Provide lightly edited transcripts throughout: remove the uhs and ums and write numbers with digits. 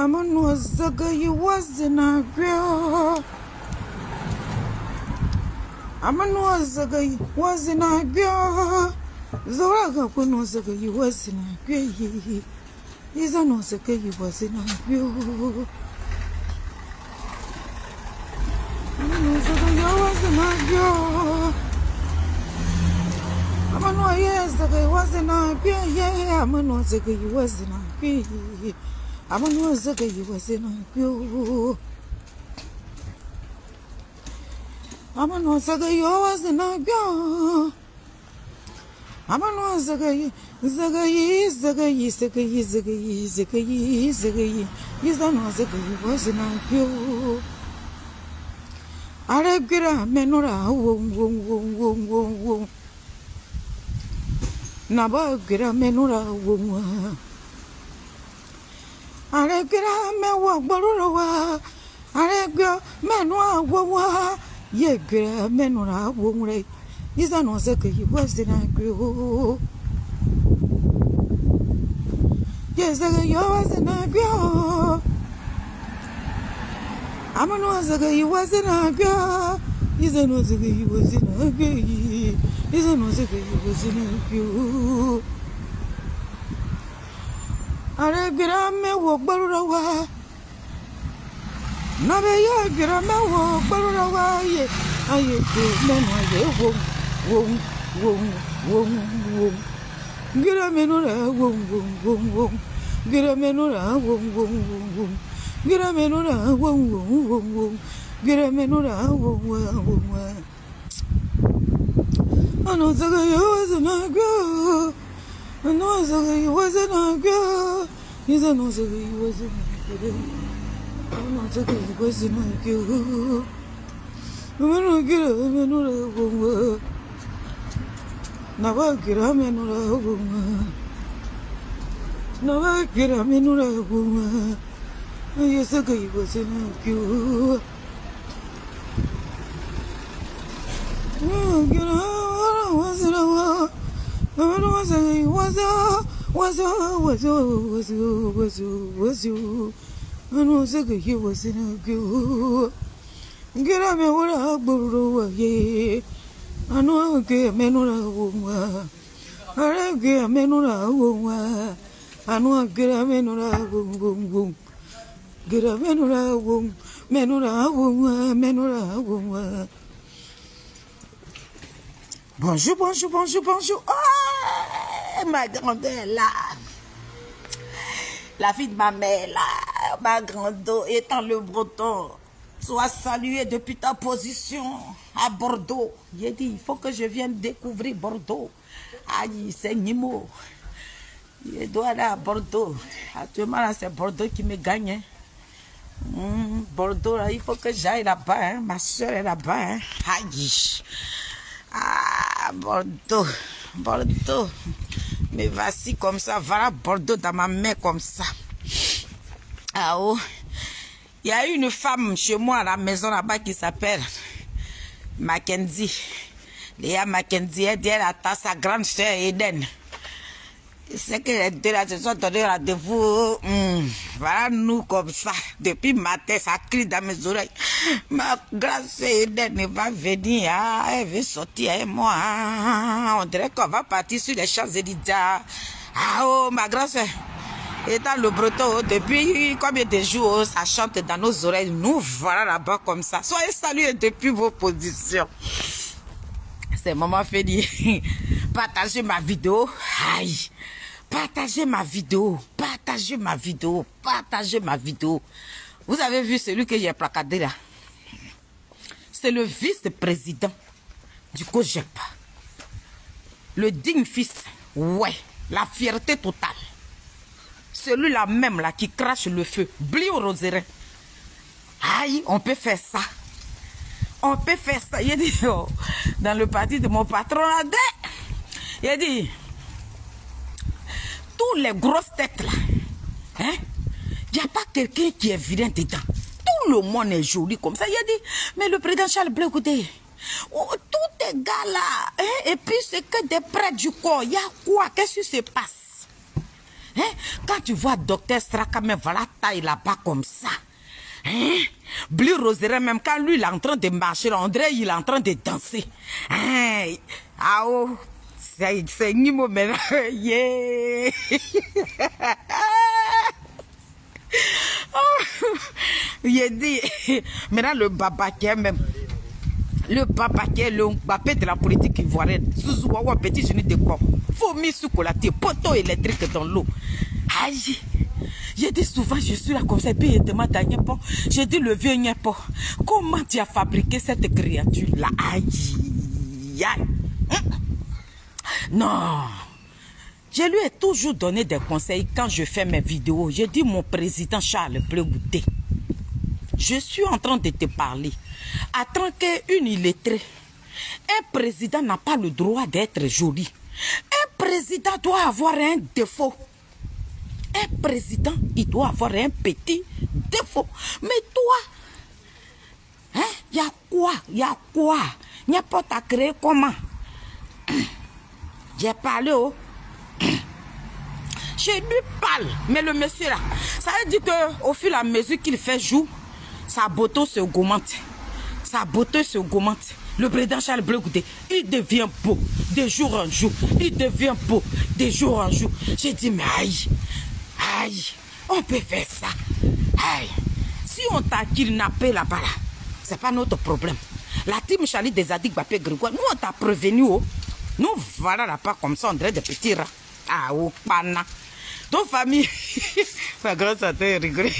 Amanu zaga you was in a girl. Amanu zaga was in a girl. Zoraga kuno zaga you was in a girl. Is a no zaga you was in a girl. Amanu zaga you was in a girl. Amanu yes zaga you was in a girl. Yeah, Amanu zaga you was in a girl. Amanu zaga you was in a girl. Amanu zaga you was in a girl. Amanu zaga you zaga you zaga you zaga you zaga you zaga you zaga you. Yes, I know zaga you was in a girl. Aregira menora wong wong wong wong wong wong. Naba gira menora wong. Aregira mewa balurawa. Aregira menwa wawa. Ye gira menora wong re. Yes, I know zaga you was in a girl. Yes, zaga you was in a girl. Amanu zaga you was in a girl. Yes, I know zaga you was in a girl. Yes, I know zaga you was in a girl. Aregira mewa balurawa. Nabe ye gira mewa balurawa. Ye aye go menwa ye wong wong wong wong wong. Gira menura wong wong wong wong. Gira menura wong wong wong wong. Gira menura wong wong wong wong. Gira menura wong wong wong. I know zaga you was in a girl. I know zaga you was in a girl. Yes, I know zaga you was in a girl. I know zaga you was in a girl. Amanu gira menura wong wong. Naba gira menura wong. Naba gira menura wong. Yes, zaga you was in a girl. Was it a was you? I know zaga you was in a girl. Get a me what a burro, ye. I know I get menora woman. I get a menora woman. I know I get a menora woman. Get a menora woman. Menora woman. Menora woman. Bonjour, bonjour, bonjour, bonjour. Oh, ma grand-mère là. La fille de ma mère là. Ma grand-mère étant le breton. Sois salué depuis ta position à Bordeaux. J'ai dit, il faut que je vienne découvrir Bordeaux. Aïe, c'est Nimo. Je dois aller à Bordeaux. Actuellement, là, c'est Bordeaux qui me gagne. Bordeaux, là, il faut que j'aille là-bas. Hein. Ma soeur est là-bas. Hein. Aïe. Ah, Bordeaux. Bordeaux. Mais voici comme ça. Voilà Bordeaux dans ma main comme ça. Ah oh. Il y a une femme chez moi à la maison là-bas qui s'appelle Mackenzie. Léa Mackenzie, elle attend sa grande soeur Eden. C'est que les deux là se sont donné rendez-vous. Voilà nous comme ça. Depuis matin, ça crie dans mes oreilles. Ma grande soeur Eden va venir. Ah, elle veut sortir avec moi. On dirait qu'on va partir sur les Champs-Élysées. Ah oh, ma grande soeur. Et dans le breton, depuis combien de jours, ça chante dans nos oreilles. Nous voilà là-bas comme ça. Soyez salués depuis vos positions. C'est Maman Félie. Partagez ma vidéo. Aïe. Partagez ma vidéo. Partagez ma vidéo. Partagez ma vidéo. Vous avez vu celui que j'ai placardé là? C'est le vice-président du COJEP. Le digne fils. Ouais. La fierté totale. Celui-là même là qui crache le feu, bli au roserin. Aïe, on peut faire ça. On peut faire ça. Il dit, oh, dans le parti de mon patron, il dit, tous les grosses têtes là, hein, il n'y a pas quelqu'un qui est vilain dedans. Tout le monde est joli comme ça. Il a dit, mais le président Charles Blé, écoutez, oh, tous ces gars là, hein, et puis c'est que des prêtres du corps. Il y a quoi? Qu'est-ce qui se passe? Hein? Hein? Quand tu vois docteur Straka, mais voilà taille là-bas comme ça. Hein? Blue Roserain, même quand lui il est en train de marcher, on dirait il est en train de danser. Hein? Ah oh, c'est Nimo maintenant. Yeah. Il a dit, maintenant le baba qui est même. Le papa qui est le Mbappé de la politique ivoirienne. Zouzouawa, petit génie de quoi. Faut mis sous colaté, poteau électrique dans l'eau. Aïe. J'ai dit souvent, je suis là comme ça, puis il demande à Nyepo. J'ai dit, le vieux Nyepo, comment tu as fabriqué cette créature-là? Aïe. Aïe. Non. Je lui ai toujours donné des conseils quand je fais mes vidéos. J'ai dit, mon président Charles Blegoudé, je suis en train de te parler. Attends qu'une illettrée, un président n'a pas le droit d'être joli. Un président doit avoir un défaut. Un président, il doit avoir un petit défaut. Mais toi, hein, y a quoi? Y a quoi? N'importe quoi créé comment? J'ai parlé, oh. Je lui parle, mais le monsieur là, ça veut dire qu'au fur et à mesure qu'il fait jour, sa beauté se augmente. Sa beauté se augmente. Le président Charles Blegoudé, il devient beau de jour en jour. Il devient beau de jour en jour. J'ai dit, mais aïe, aïe, on peut faire ça. Aïe, si on t'a kidnappé là-bas, là, c'est pas notre problème. La team Charlie des Adik Bapé Grégoire, nous on t'a prévenu. Oh. Nous voilà là-bas comme ça, on dirait des petits rats. Ah, oh, pana. Ton famille, ma grande santé rigolée.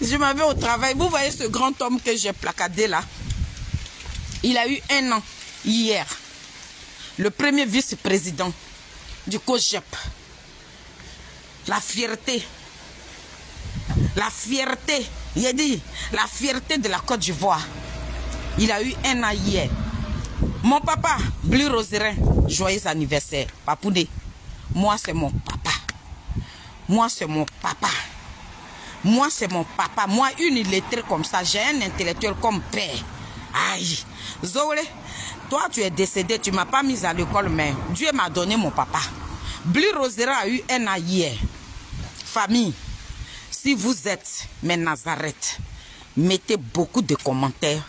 Je m'en vais au travail. Vous voyez ce grand homme que j'ai placardé là. Il a eu 1 an hier. Le premier vice-président du COJEP. La fierté. La fierté. Il a dit la fierté de la Côte d'Ivoire. Il a eu 1 an hier. Mon papa, Blue Roserain, joyeux anniversaire. Papoudé. Moi, c'est mon papa. Moi, c'est mon papa. Moi, c'est mon papa. Moi, une illettrée comme ça, j'ai un intellectuel comme père. Aïe. Zoé, toi, tu es décédé, tu ne m'as pas mise à l'école, mais Dieu m'a donné mon papa. Blue Roserain a eu 1 an hier. Famille, si vous êtes mes Nazareth, mettez beaucoup de commentaires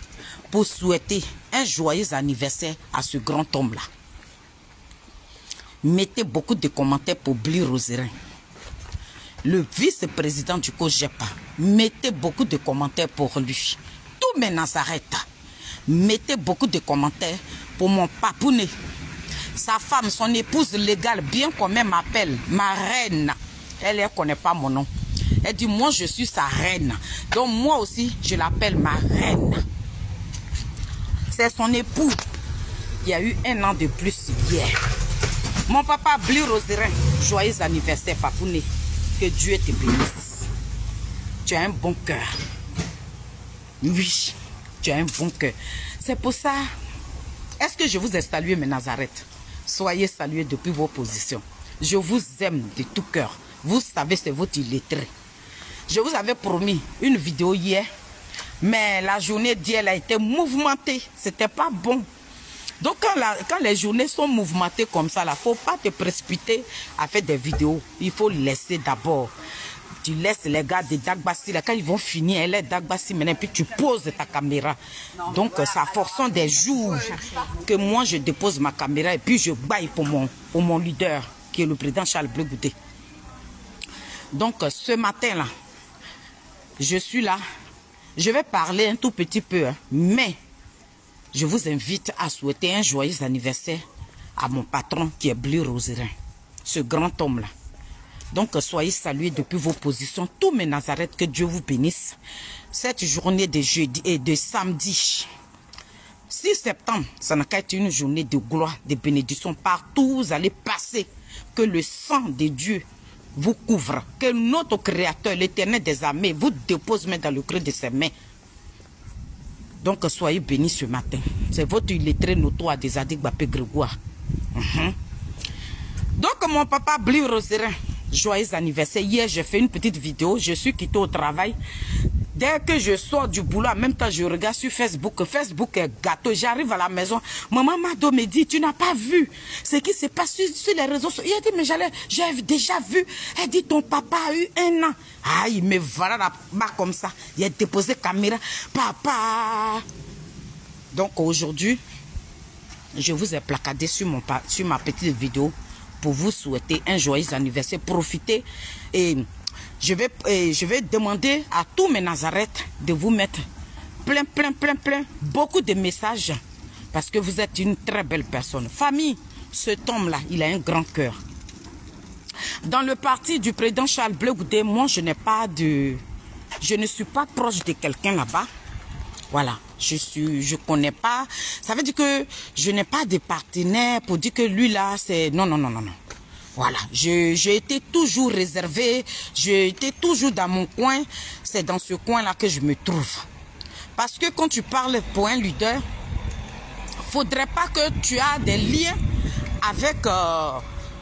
pour souhaiter un joyeux anniversaire à ce grand homme-là. Mettez beaucoup de commentaires pour Blue Roserain. Le vice-président du COJEP, mettez beaucoup de commentaires pour lui. Tous mes Nazareth, mettez beaucoup de commentaires pour mon papounet. Sa femme, son épouse légale, bien qu'on même m'appelle ma reine. Elle ne connaît pas mon nom. Elle dit, moi je suis sa reine. Donc moi aussi, je l'appelle ma reine. C'est son époux qui a eu 1 an de plus hier. Mon papa Blue Roserain, joyeux anniversaire papounet. Que Dieu te bénisse. Tu as un bon cœur. Oui, tu as un bon cœur. C'est pour ça. Est-ce que je vous ai salué, mes Nazareth? Soyez salués depuis vos positions. Je vous aime de tout cœur. Vous savez, c'est votre illettré. Je vous avais promis une vidéo hier, mais la journée d'hier a été mouvementée. C'était pas bon. Donc quand les journées sont mouvementées comme ça, il ne faut pas te précipiter à faire des vidéos. Il faut laisser d'abord. Tu laisses les gars de Dagbassi, quand ils vont finir, elle est Dagbassi maintenant, puis tu poses ta caméra. Donc ça forçant des jours que moi je dépose ma caméra et puis je baille pour mon leader, qui est le président Charles Blegoudé. Donc ce matin-là, je suis là. Je vais parler un tout petit peu, hein, mais je vous invite à souhaiter un joyeux anniversaire à mon patron qui est Blue Roserain, ce grand homme-là. Donc, soyez salués depuis vos positions. Tous mes Nazareth, que Dieu vous bénisse. Cette journée de jeudi et de samedi, 6 septembre, ça n'a qu'à être une journée de gloire, de bénédiction. Partout où vous allez passer, que le sang de Dieu vous couvre. Que notre Créateur, l'Éternel des armées, vous dépose même dans le creux de ses mains. Donc, soyez bénis ce matin. C'est votre illettré notoire des Adik Bapé Grégoire. Donc, mon papa Blue Roserain, joyeux anniversaire. Hier, j'ai fait une petite vidéo. Je suis quitté au travail. Dès que je sors du boulot, en même temps, je regarde sur Facebook. Facebook est gâteau. J'arrive à la maison. Maman Mado me dit, tu n'as pas vu ce qui se passe sur les réseaux sociaux. Il a dit, mais j'ai déjà vu. Elle dit, ton papa a eu 1 an. Ah, il me voilà là-bas comme ça. Il a déposé caméra. Papa. Donc aujourd'hui, je vous ai placardé sur ma petite vidéo pour vous souhaiter un joyeux anniversaire. Profitez et je vais demander à tous mes Nazareth de vous mettre plein, beaucoup de messages parce que vous êtes une très belle personne. Famille, cet homme-là, il a un grand cœur. Dans le parti du président Charles Blé Goudé, moi, je ne suis pas proche de quelqu'un là-bas. Voilà, je connais pas. Ça veut dire que je n'ai pas de partenaire pour dire que lui là, c'est... Non. Voilà, j'ai été toujours réservé, j'ai été toujours dans mon coin. C'est dans ce coin-là que je me trouve. Parce que quand tu parles pour un leader, faudrait pas que tu aies des liens avec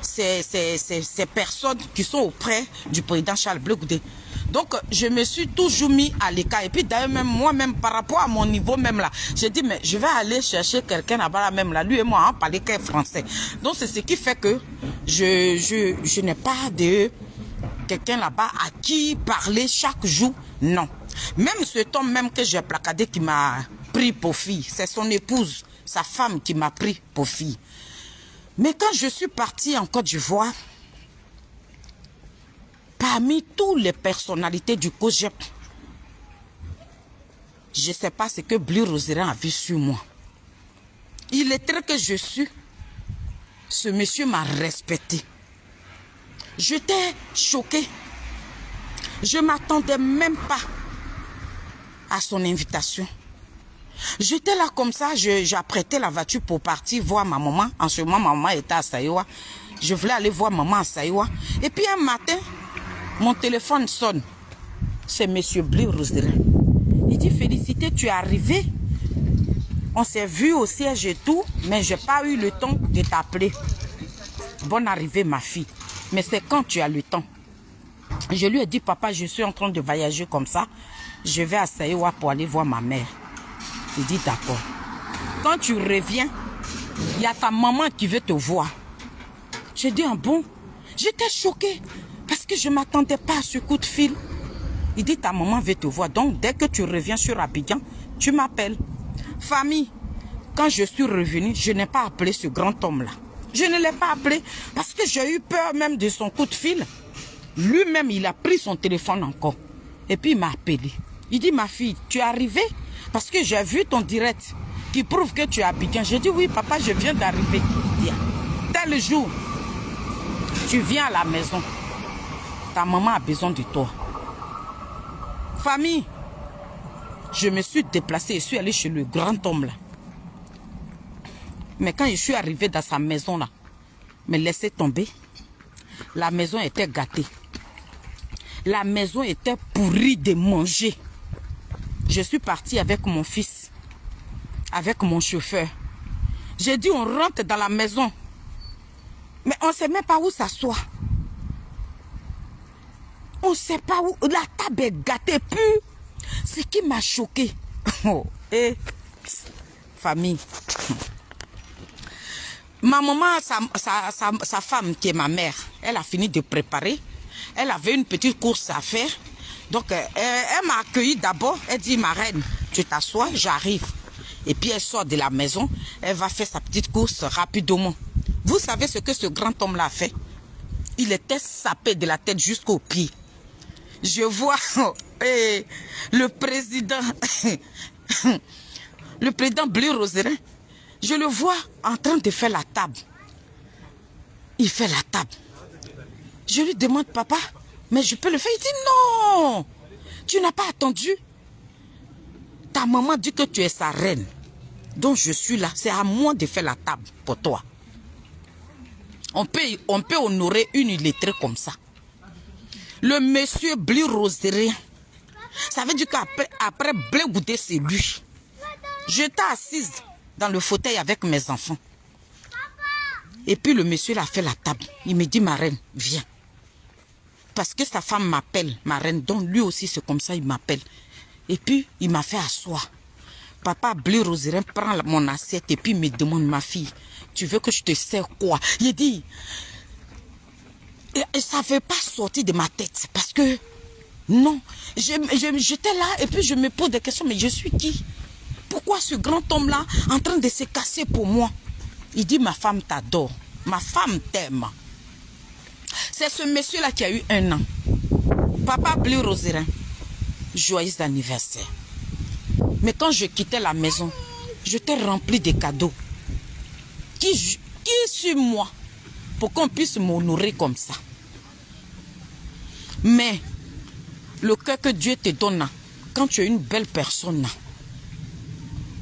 ces personnes qui sont auprès du président Charles Blé Goudé. Donc, je me suis toujours mis à l'écart. Et puis, d'ailleurs, même moi-même, par rapport à mon niveau même là, j'ai dit, mais je vais aller chercher quelqu'un là-bas là même là. Lui et moi, on parlait qu'un français. Donc, c'est ce qui fait que je n'ai pas de quelqu'un là-bas à qui parler chaque jour. Non. Même cet homme même que j'ai placardé qui m'a pris pour fille, c'est son épouse, sa femme qui m'a pris pour fille. Mais quand je suis partie en Côte d'Ivoire, parmi toutes les personnalités du COJEP, je ne sais pas ce que Blé Roserin a vu sur moi. Il est très que je suis. Ce monsieur m'a respecté. J'étais choquée. Je ne m'attendais même pas à son invitation. J'étais là comme ça, j'apprêtais la voiture pour partir voir ma maman. En ce moment, ma maman était à Saïwa. Je voulais aller voir maman à Saïwa. Et puis un matin, mon téléphone sonne. C'est monsieur Blé Roserin. Il dit, Félicité, tu es arrivé. On s'est vu au siège et tout, mais je n'ai pas eu le temps de t'appeler. Bonne arrivée, ma fille. Mais c'est quand tu as le temps. Je lui ai dit, papa, je suis en train de voyager comme ça. Je vais à Saïwa pour aller voir ma mère. Il dit, d'accord. Quand tu reviens, il y a ta maman qui veut te voir. J'ai dit, ah bon? J'étais choquée. Parce que je ne m'attendais pas à ce coup de fil. Il dit, ta maman veut te voir. Donc, dès que tu reviens sur Abidjan, tu m'appelles. Famille, quand je suis revenue, je n'ai pas appelé ce grand homme-là. Je ne l'ai pas appelé parce que j'ai eu peur même de son coup de fil. Lui-même, il a pris son téléphone encore. Et puis, il m'a appelé. Il dit, ma fille, tu es arrivée? Parce que j'ai vu ton direct qui prouve que tu es à Abidjan. J'ai dit, oui, papa, je viens d'arriver. Tel jour, tu viens à la maison. Ta maman a besoin de toi. Famille, je me suis déplacée et suis allée chez le grand homme là. Mais quand je suis arrivée dans sa maison là, me laissez tomber. La maison était gâtée. La maison était pourrie de manger. Je suis partie avec mon fils, avec mon chauffeur. J'ai dit on rentre dans la maison. Mais on ne sait même pas où s'asseoir. On ne sait pas où. La table est gâtée. Puis, ce qui m'a choqué. Oh, et famille. Ma maman, sa femme qui est ma mère, elle a fini de préparer. Elle avait une petite course à faire. Donc, elle m'a accueilli d'abord. Elle dit, ma reine, tu t'assois, j'arrive. Et puis, elle sort de la maison. Elle va faire sa petite course rapidement. Vous savez ce que ce grand homme-là a fait? Il était sapé de la tête jusqu'aux pieds. Je vois le président Blé Roserin. Je le vois en train de faire la table. Il fait la table. Je lui demande, papa, mais je peux le faire? Il dit, non, tu n'as pas attendu. Ta maman dit que tu es sa reine. Donc je suis là. C'est à moi de faire la table pour toi. On peut honorer une illettrée comme ça. Le monsieur Blé Roserin, ça veut dire qu'après Blé Goudé, c'est lui. J'étais assise dans le fauteuil avec mes enfants. Et puis le monsieur il a fait la table. Il me dit, ma reine, viens. Parce que sa femme m'appelle, ma reine. Donc lui aussi, c'est comme ça, il m'appelle. Et puis, il m'a fait asseoir. Papa Bleu Roserin prend mon assiette et puis me demande, ma fille, tu veux que je te sers quoi? Il dit, et ça ne fait pas sortir de ma tête parce que, non, j'étais là et puis je me pose des questions, mais je suis qui? Pourquoi ce grand homme-là en train de se casser pour moi? Il dit, ma femme t'adore, ma femme t'aime. C'est ce monsieur-là qui a eu 1 an. Papa Bleu Roserin, joyeux anniversaire. Mais quand je quittais la maison, je t'ai rempli de cadeaux. Qui suis moi pour qu'on puisse m'honorer comme ça? Mais le cœur que Dieu te donne, quand tu es une belle personne,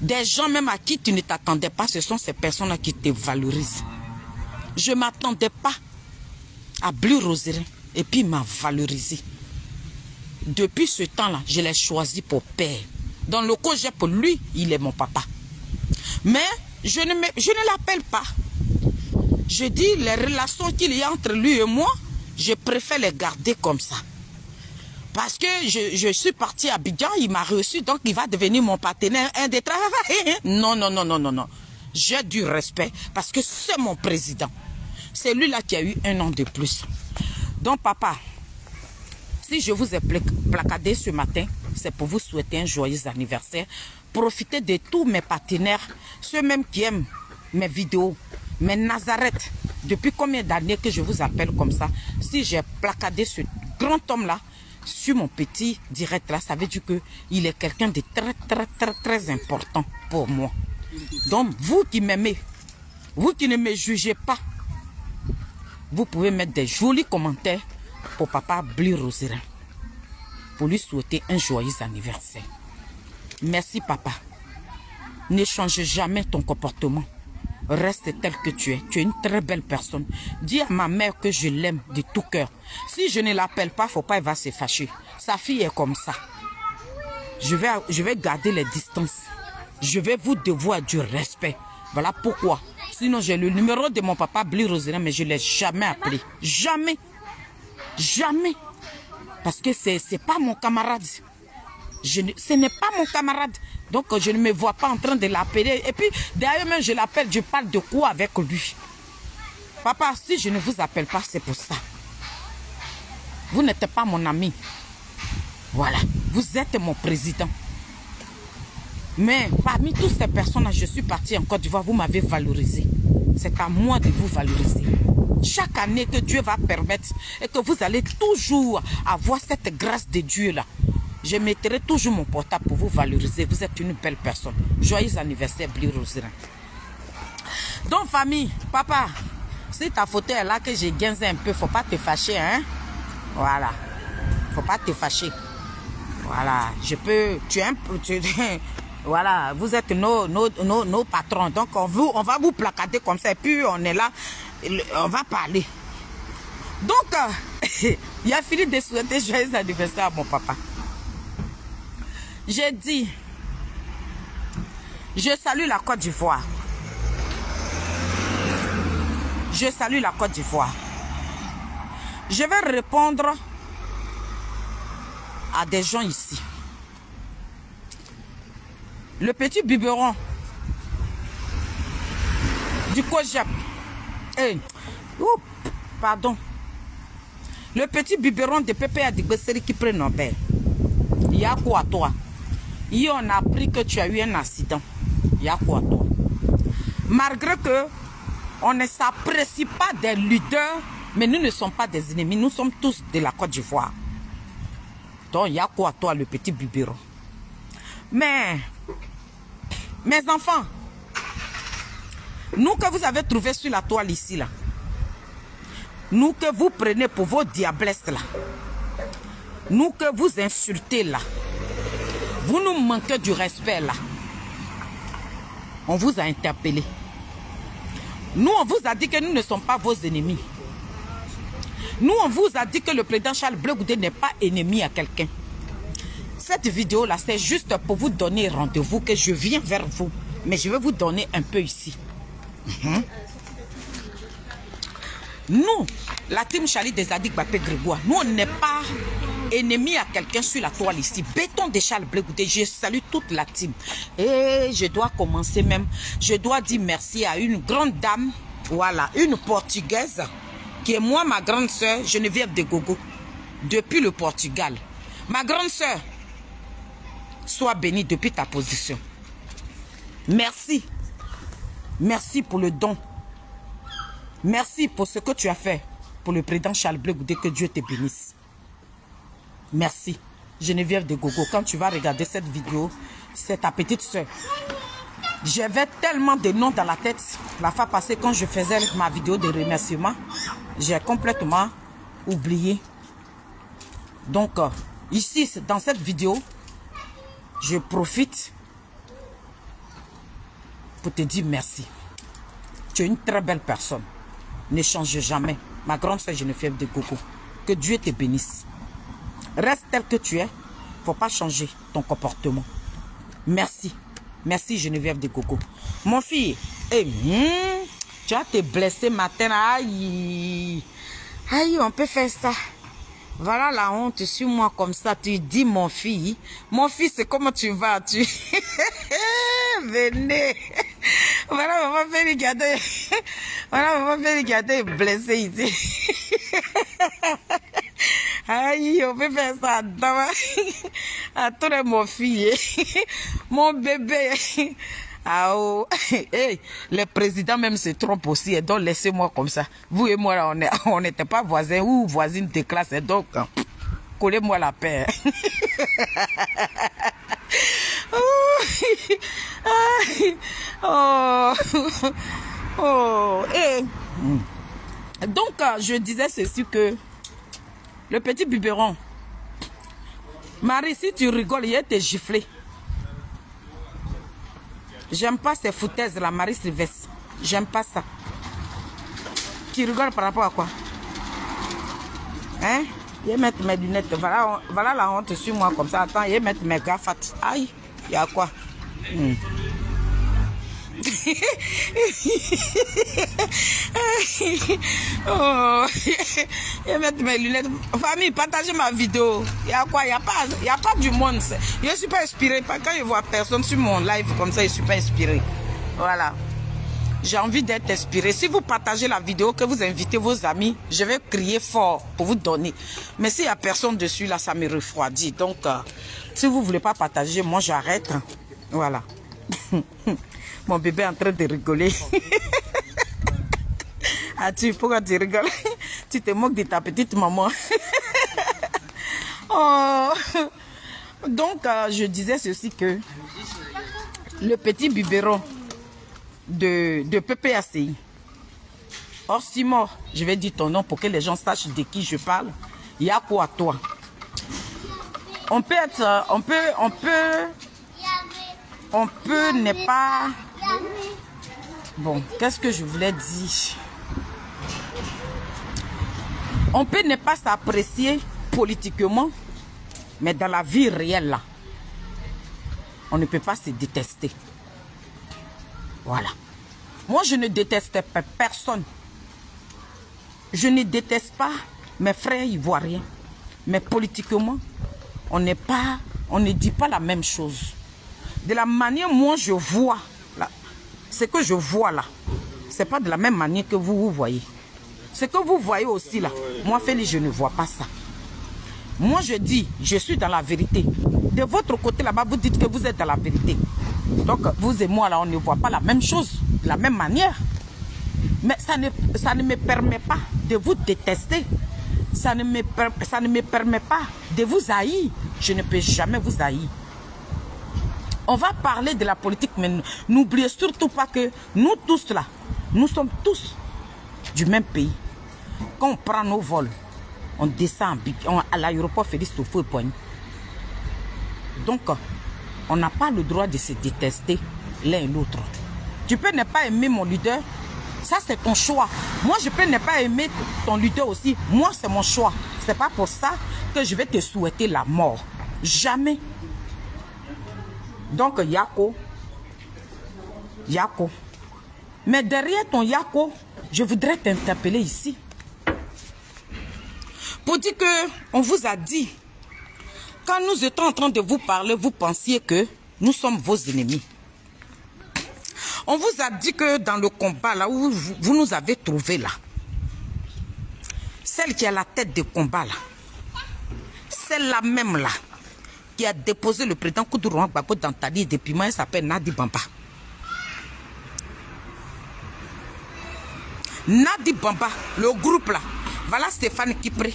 des gens même à qui tu ne t'attendais pas, ce sont ces personnes-là qui te valorisent. Je ne m'attendais pas à Bleu Roserin et puis il m'a valorisé. Depuis ce temps-là, je l'ai choisi pour père. Dans le coup, j'ai pour lui, il est mon papa. Mais je ne l'appelle pas. Je dis, les relations qu'il y a entre lui et moi, je préfère les garder comme ça. Parce que je suis partie à Abidjan, il m'a reçu, donc il va devenir mon partenaire, un des travailleurs. Non, non, non, non, non, non. J'ai du respect parce que c'est mon président. C'est lui-là qui a eu 1 an de plus. Donc, papa, si je vous ai placardé ce matin, c'est pour vous souhaiter un joyeux anniversaire. Profitez de tous mes partenaires, ceux même qui aiment mes vidéos, mes Nazareth. Depuis combien d'années que je vous appelle comme ça? Si j'ai placardé ce grand homme-là sur mon petit direct là, ça veut dire qu'il est quelqu'un de très important pour moi. Donc, vous qui m'aimez, vous qui ne me jugez pas, vous pouvez mettre des jolis commentaires pour papa Bleu Roserin, pour lui souhaiter un joyeux anniversaire. Merci papa. Ne change jamais ton comportement. Reste tel que tu es. Tu es une très belle personne. Dis à ma mère que je l'aime de tout cœur. Si je ne l'appelle pas, faut pas, elle va se fâcher. Sa fille est comme ça. Je vais garder les distances. Je vais vous devoir du respect. Voilà pourquoi. Sinon, j'ai le numéro de mon papa Bleu Roserin, mais je ne l'ai jamais appelé. Jamais. Jamais. Parce que c'est pas mon camarade. Ce n'est pas mon camarade. Donc, je ne me vois pas en train de l'appeler. Et puis, d'ailleurs, même, je l'appelle, je parle de quoi avec lui? Papa, si je ne vous appelle pas, c'est pour ça. Vous n'êtes pas mon ami. Voilà. Vous êtes mon président. Mais parmi toutes ces personnes-là, je suis partie en Côte d'Ivoire. Vous m'avez valorisé. C'est à moi de vous valoriser. Chaque année que Dieu va permettre et que vous allez toujours avoir cette grâce de Dieu-là, je mettrai toujours mon portable pour vous valoriser. Vous êtes une belle personne. Joyeux anniversaire, Bleu Roserin. Donc, famille, papa, si ta photo est là que j'ai gainsé un peu, faut pas te fâcher, hein? Voilà. Faut pas te fâcher. Voilà. Je peux... voilà. Vous êtes nos patrons. Donc, on va vous placarder comme ça. Et puis, on est là. On va parler. Donc, il a fini de souhaiter joyeux anniversaire à mon papa. J'ai dit, je salue la Côte d'Ivoire. Je salue la Côte d'Ivoire. Je vais répondre à des gens ici. Le petit biberon du Kojab. Pardon. Le petit biberon de Pépé Adigbesseri qui prend Nobel. Il y a quoi à toi? Hier, on a appris que tu as eu un accident. Il y a quoi à toi? Malgré que on ne s'apprécie pas des leaders, mais nous ne sommes pas des ennemis. Nous sommes tous de la Côte d'Ivoire. Donc, il y a quoi à toi, le petit biberon? Mais, mes enfants, nous que vous avez trouvé sur la toile ici, là, nous que vous prenez pour vos diablesses, là, nous que vous insultez, là, vous nous manquez du respect, là. On vous a interpellé. Nous, on vous a dit que nous ne sommes pas vos ennemis. Nous, on vous a dit que le président Charles Bleu Goudé n'est pas ennemi à quelqu'un. Cette vidéo-là, c'est juste pour vous donner rendez-vous que je viens vers vous. Mais je vais vous donner un peu ici. Nous, la team Charlie des Adik Bapé Grégoire, nous, on n'est pas ennemi à quelqu'un sur la toile ici. Béton de Charles Blé Goudé, je salue toute la team. Et je dois commencer même. Je dois dire merci à une grande dame, voilà, une Portugaise, qui est moi, ma grande soeur, Geneviève de Gogo, depuis le Portugal. Ma grande soeur, sois bénie depuis ta position. Merci. Merci pour le don. Merci pour ce que tu as fait pour le président Charles Blé Goudé, que Dieu te bénisse. Merci. Geneviève de Gogo, quand tu vas regarder cette vidéo, c'est ta petite soeur. J'avais tellement de noms dans la tête. La fois passée, quand je faisais ma vidéo de remerciement, j'ai complètement oublié. Donc, ici, dans cette vidéo, je profite pour te dire merci. Tu es une très belle personne. Ne change jamais. Ma grande soeur Geneviève de Gogo. Que Dieu te bénisse. Reste tel que tu es. Il ne faut pas changer ton comportement. Merci. Merci Geneviève de Gogo. Mon fils, tu as te blessé matin. Aïe. Aïe, on peut faire ça. Voilà la honte sur moi comme ça. Tu dis mon fils, c'est comment tu vas? Tu venez. Voilà, maman fait regarder. Voilà, maman fait regarder blessé ici. Aïe, on peut faire ça. Attends, mon fils, mon bébé. Ah oh. Hey, le président même se trompe aussi. Et donc, laissez-moi comme ça. Vous et moi, là, on n'était pas voisins ou voisines de classe. Et donc, collez-moi la paix. Oh. Oh. Et donc, je disais ceci que le petit biberon, Marie, si tu rigoles, il te giflé. J'aime pas ces foutaises là, Marie Sylvestre. J'aime pas ça. Tu rigoles par rapport à quoi? Hein? Je vais mettre mes lunettes. Voilà la honte sur moi comme ça. Attends, je vais mettre mes gaffates. Aïe, il y a quoi? Oh, je vais mettre mes lunettes. Famille, partagez ma vidéo. Il y a quoi? Il n'y a pas du monde. Je ne suis pas inspirée. Quand je vois personne sur mon live comme ça, je ne suis pas inspirée. Voilà. J'ai envie d'être inspirée. Si vous partagez la vidéo, que vous invitez vos amis, je vais crier fort pour vous donner. Mais s'il n'y a personne dessus, là, ça me refroidit. Donc, si vous ne voulez pas partager, moi, j'arrête. Voilà. Mon bébé est en train de rigoler. Ah, pourquoi tu rigoles? Tu te moques de ta petite maman. Oh. Donc, je disais ceci que le petit biberon de PPACI. Or, Simon, je vais dire ton nom pour que les gens sachent de qui je parle. Il y a quoi à toi? On peut être, on peut ne pas... Bon, qu'est-ce que je voulais dire? On peut ne pas s'apprécier politiquement, mais dans la vie réelle, là, on ne peut pas se détester. Voilà. Moi, je ne déteste pas personne. Je ne déteste pas mes frères ivoiriens. Mais politiquement, on ne dit pas la même chose. De la manière moi je vois, ce que je vois là, c'est pas de la même manière que vous voyez. Ce que vous voyez aussi là, moi Félix, je ne vois pas ça. Moi je dis, je suis dans la vérité. De votre côté là-bas, vous dites que vous êtes dans la vérité. Donc vous et moi là, on ne voit pas la même chose, de la même manière. Mais ça ne me permet pas de vous détester. Ça ne me permet pas de vous haïr. Je ne peux jamais vous haïr. On va parler de la politique, mais n'oubliez surtout pas que nous tous là, nous sommes tous du même pays. Quand on prend nos vols, on descend à l'aéroport Félix Houphouët-Boigny. Donc, on n'a pas le droit de se détester l'un et l'autre. Tu peux ne pas aimer mon leader, ça c'est ton choix. Moi, je peux ne pas aimer ton leader aussi. Moi, c'est mon choix. C'est pas pour ça que je vais te souhaiter la mort. Jamais. Donc, Yako. Mais derrière ton Yako, je voudrais t'interpeller ici. Pour dire que on vous a dit Quand nous étions en train de vous parler, vous pensiez que nous sommes vos ennemis. On vous a dit que dans le combat là où vous nous avez trouvé là, celle qui a la tête de combat là, celle-là même là, qui a déposé le président Kourouan Gbagbo dans Tali depuis moi, elle s'appelle Nadi Bamba. Nadi Bamba, le groupe là, voilà Stéphane Kipré,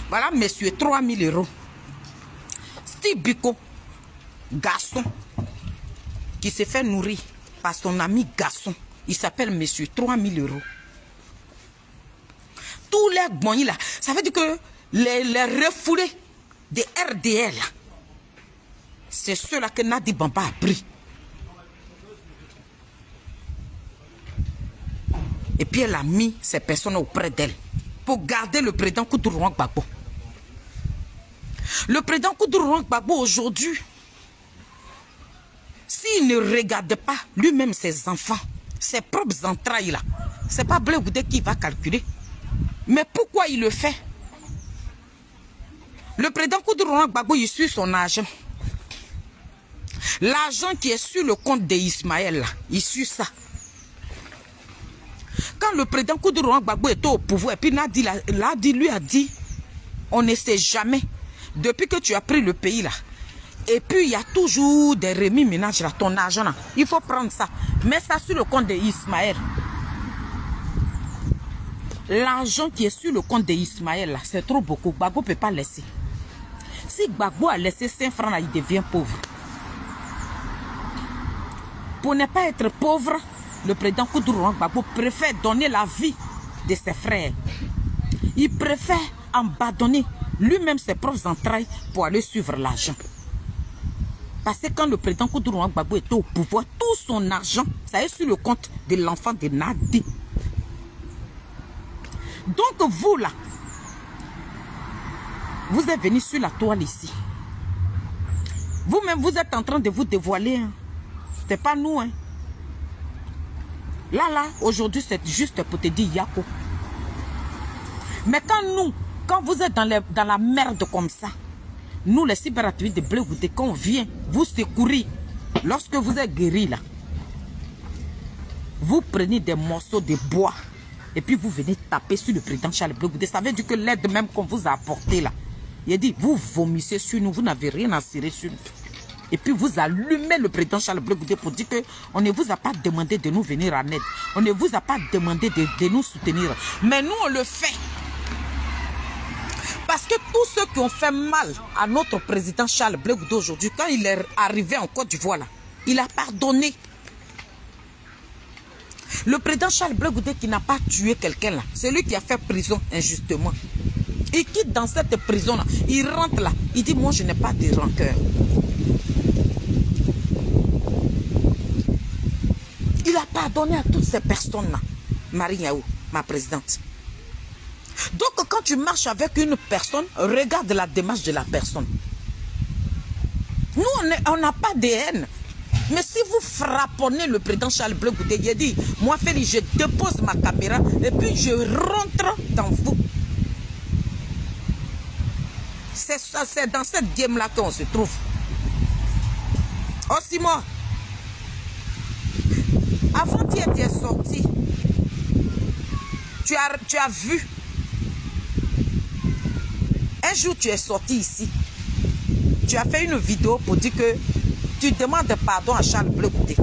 voilà monsieur 3000 €. Steve Biko, garçon, qui s'est fait nourrir par son ami garçon, il s'appelle monsieur 3000 €. Tous les bons là, ça veut dire que les refoulés des RDL, c'est ceux-là que Nadi Bamba a pris. Et puis elle a mis ces personnes auprès d'elle pour garder le président Kourouan Gbagbo. Le président Kourouan Gbagbo aujourd'hui, s'il ne regarde pas lui-même ses enfants, ses propres entrailles là, c'est pas Blé Goudé qui va calculer. Mais pourquoi il le fait? Le président Kourouan Gbagbo, il suit son argent. L'argent qui est sur le compte d'Ismaël là, il suit ça. Quand le président Kourouan Gbagbo était au pouvoir, et puis Nadi lui a dit, on ne sait jamais, depuis que tu as pris le pays là, et puis il y a toujours des remis ménages là, ton argent là, il faut prendre ça, mets ça sur le compte d'Ismaël. L'argent qui est sur le compte d'Ismaël là, c'est trop beaucoup, Gbagbo ne peut pas laisser. Si Gbagbo a laissé 5 francs là, il devient pauvre. Pour ne pas être pauvre, le président Kourouan Gbagbo préfère donner la vie de ses frères. Il préfère abandonner lui-même ses propres entrailles pour aller suivre l'argent. Parce que quand le président Kourouan Gbagbo était au pouvoir, tout son argent, ça est sur le compte de l'enfant de Nadi. Donc vous là, vous êtes venus sur la toile ici. Vous-même, vous êtes en train de vous dévoiler. Hein. C'est pas nous. Hein. Là, aujourd'hui, c'est juste pour te dire Yako. Mais quand vous êtes dans la merde comme ça, nous, les cyberactivistes de Blé Goudé, quand on vient vous secourir, lorsque vous êtes guéri là, vous prenez des morceaux de bois et puis vous venez taper sur le président Charles Blé Goudé. Ça veut dire que l'aide même qu'on vous a apportée là, il a dit, vous vomissez sur nous, vous n'avez rien à cirer sur nous. Et puis vous allumez le président Charles Blé Goudé pour dire qu'on ne vous a pas demandé de nous venir en aide. On ne vous a pas demandé de nous soutenir. Mais nous, on le fait. Parce que tous ceux qui ont fait mal à notre président Charles Blé Goudé aujourd'hui, quand il est arrivé en Côte d'Ivoire, il a pardonné. Le président Charles Blé Goudé qui n'a pas tué quelqu'un là, c'est lui qui a fait prison injustement. Il quitte dans cette prison là, il rentre là, il dit moi je n'ai pas de rancœur. Il a pardonné à toutes ces personnes-là. Marie Yaou, ma présidente. Donc, quand tu marches avec une personne, regarde la démarche de la personne. Nous, on n'a pas de haine. Mais si vous frapponnez le président Charles Blé Goudé, il dit, moi, Félix, je dépose ma caméra et puis je rentre dans vous. C'est dans cette game-là qu'on se trouve. Oh, Simon. Avant-hier, tu es sorti. Tu as vu. Un jour, tu es sorti ici. Tu as fait une vidéo pour dire que tu demandes pardon à Charles Blé Goudé.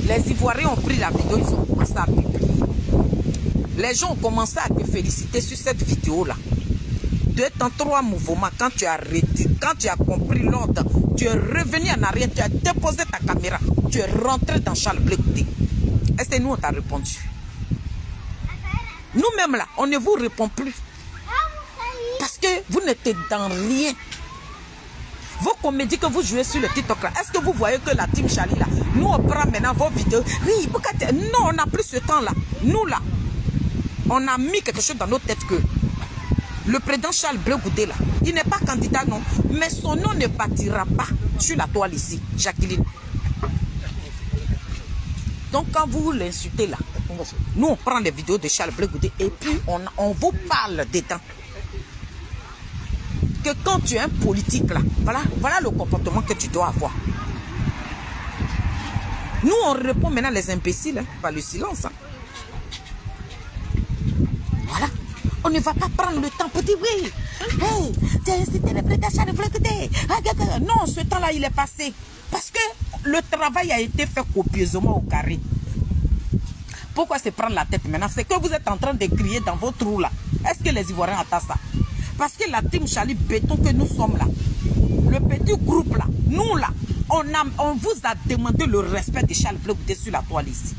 Les Ivoiriens ont pris la vidéo, ils ont commencé à publier. Les gens ont commencé à te féliciter sur cette vidéo-là. 2 temps 3 mouvements, quand tu as compris l'ordre, tu es revenu en arrière, tu as déposé ta caméra, tu es rentré dans Charles Blé Goudé. Est-ce que nous, on t'a répondu? Nous-mêmes là, on ne vous répond plus. Parce que vous n'êtes dans rien. Vos comédies que vous jouez sur le TikTok là, est-ce que vous voyez que la team Charlie là, nous on prend maintenant vos vidéos? Oui, non, on n'a plus ce temps là. Nous là, on a mis quelque chose dans nos têtes que le président Charles Blé Goudé là, il n'est pas candidat non, mais son nom ne bâtira pas sur la toile ici, Jacqueline. Donc quand vous l'insultez là, nous on prend les vidéos de Charles Blé Goudé et puis on vous parle dedans. que quand tu es un politique là, voilà le comportement que tu dois avoir. Nous, on répond maintenant les imbéciles hein, par le silence. Hein. Voilà. On ne va pas prendre le temps pour dire oui. Hey, tu as incité le président Charles Blé Goudé. Non, ce temps-là, il est passé. Parce que le travail a été fait copieusement au carré. Pourquoi se prendre la tête maintenant? C'est que vous êtes en train de crier dans vos trous là. Est-ce que les Ivoiriens attendent ça? Parce que la team Charlie Béton que nous sommes là, le petit groupe là, nous là, on vous a demandé le respect de Charles Blé Goudé sur la toile ici.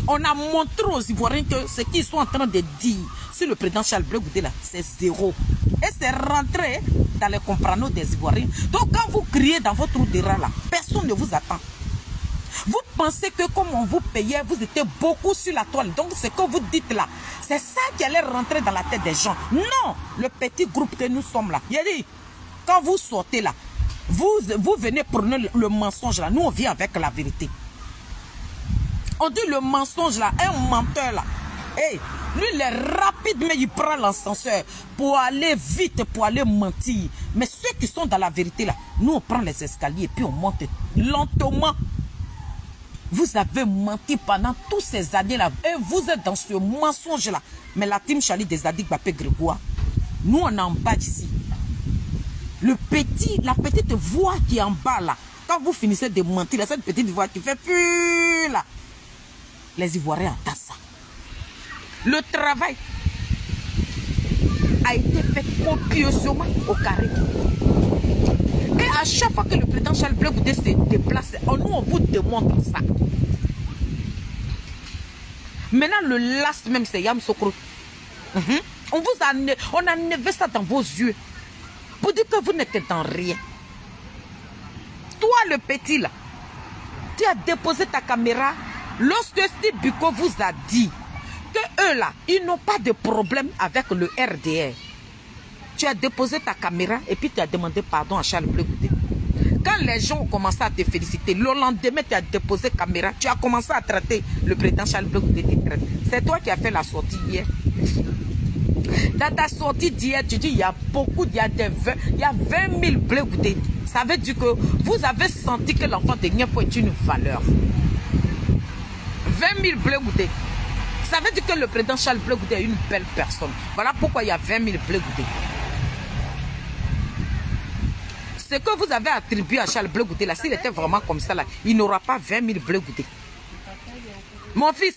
On a montré aux Ivoiriens que ce qu'ils sont en train de dire sur le président Charles Blé Goudé là, c'est zéro. Et c'est rentré dans les compranos des Ivoiriens. Donc quand vous criez dans votre trou de rang là, personne ne vous attend. Vous pensez que comme on vous payait, vous étiez beaucoup sur la toile. Donc ce que vous dites là, c'est ça qui allait rentrer dans la tête des gens. Non, le petit groupe que nous sommes là. Il a dit, quand vous sortez là, vous venez prendre le mensonge là. Nous on vient avec la vérité. On dit le mensonge là, un menteur là. Hey, lui il est rapide mais il prend l'ascenseur pour aller vite, pour aller mentir. Mais ceux qui sont dans la vérité là, nous on prend les escaliers et puis on monte lentement. Vous avez menti pendant toutes ces années-là. Et vous êtes dans ce mensonge-là. Mais la team Charlie des Adik Bapé Grégoire, nous on est en bas d'ici. La petite voix qui est en bas là, quand vous finissez de mentir, cette petite voix qui fait plus là, les Ivoiriens entendent ça. Le travail a été fait copieusement au carré. Et à chaque fois que le président Charles Blé Goudé se déplace, nous on vous démontre ça. Maintenant le last même c'est Yam Sokro. On a enlevé ça dans vos yeux. Pour dire que vous n'êtes dans rien. Toi le petit là, tu as déposé ta caméra lorsque Steve Biko vous a dit que eux là, ils n'ont pas de problème avec le RDR. Tu as déposé ta caméra et puis tu as demandé pardon à Charles Blé Goudé. Quand les gens ont commencé à te féliciter, le lendemain tu as déposé caméra, tu as commencé à traiter le président Charles Blé Goudé. C'est toi qui as fait la sortie hier. Dans ta sortie d'hier, tu dis il y a beaucoup, il y a 20 000 Blé Goudé. Ça veut dire que vous avez senti que l'enfant de Niapo est une valeur. 20 000 Blé Goudé. Ça veut dire que le président Charles Blé Goudé est une belle personne. Voilà pourquoi il y a 20 000 Blé Goudé. Ce que vous avez attribué à Charles Blé Goudé, là, s'il était vraiment comme ça, là, il n'aura pas 20 000 Blé Goudé. Mon fils,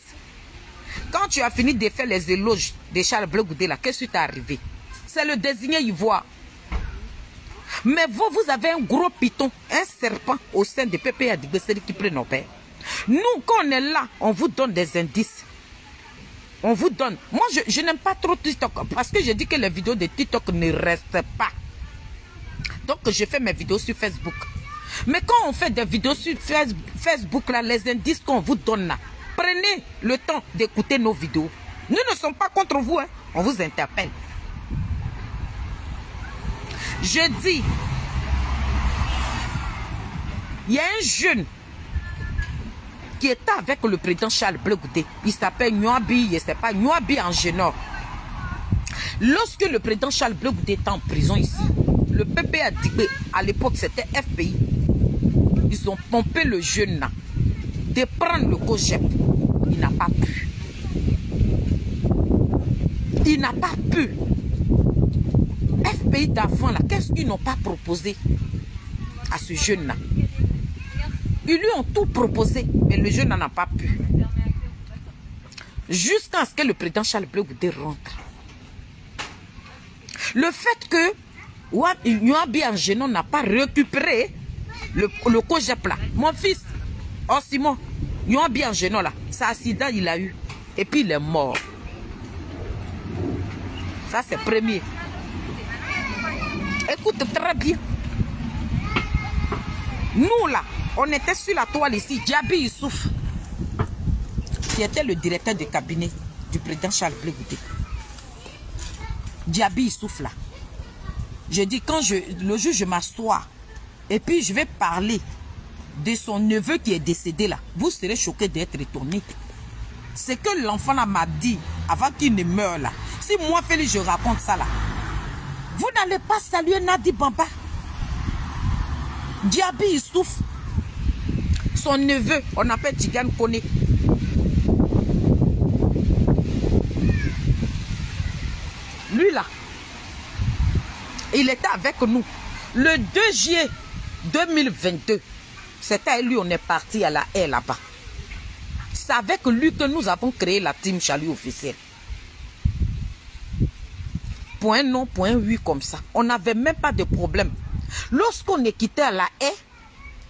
quand tu as fini de faire les éloges de Charles Blé Goudé, là, qu'est-ce qui t'est arrivé? C'est le désigné ivoire. Mais vous avez un gros python, un serpent au sein de Pépé Adigbesseri qui prend nos pères. Nous, quand on est là, on vous donne des indices. On vous donne. Moi, je n'aime pas trop TikTok parce que je dis que les vidéos de TikTok ne restent pas. Donc, je fais mes vidéos sur Facebook. Mais quand on fait des vidéos sur Facebook, là, les indices qu'on vous donne là, prenez le temps d'écouter nos vidéos. Nous ne sommes pas contre vous, hein. On vous interpelle. Je dis, il y a un jeune qui était avec le président Charles Blé Goudé. Il s'appelle Nyoabi, je ne sais pas, Nyoabi en Génor. Lorsque le président Charles Blé Goudé était en prison ici, le PP a dit qu'à l'époque c'était FPI. Ils ont pompé le jeune là, de prendre le COGEP. Il n'a pas pu. Il n'a pas pu. FPI d'avant là, qu'est-ce qu'ils n'ont pas proposé à ce jeune là? Ils lui ont tout proposé, mais le jeune n'en a pas pu. Jusqu'à ce que le président Charles Blé Goudé rentre. Le fait que Nyoabi en Génon n'a pas récupéré le COGEP là. Mon fils, oh Simon, Nyoabi en Génon là, c'est accident il a eu. Et puis il est mort. Ça c'est premier. Écoute très bien. Nous là, on était sur la toile ici. Djabi Issouf, qui était le directeur de cabinet du président Charles Blé Goudé. Djabi Issouf là. Je dis, quand le jour je m'assois et puis je vais parler de son neveu qui est décédé là, vous serez choqués d'être étonnés. C'est que l'enfant là m'a dit avant qu'il ne meure là. Si moi Félix je raconte ça là, Vous n'allez pas saluer Nadi Bamba. Diaby Issouf, son neveu, on appelle Tigane Kone. Lui là, il était avec nous. Le 2 juillet 2022, c'était à lui on est parti à la haie là-bas. C'est avec lui que nous avons créé la team Chalut officielle. Point non, point oui comme ça. On n'avait même pas de problème. Lorsqu'on est quitté à la haie,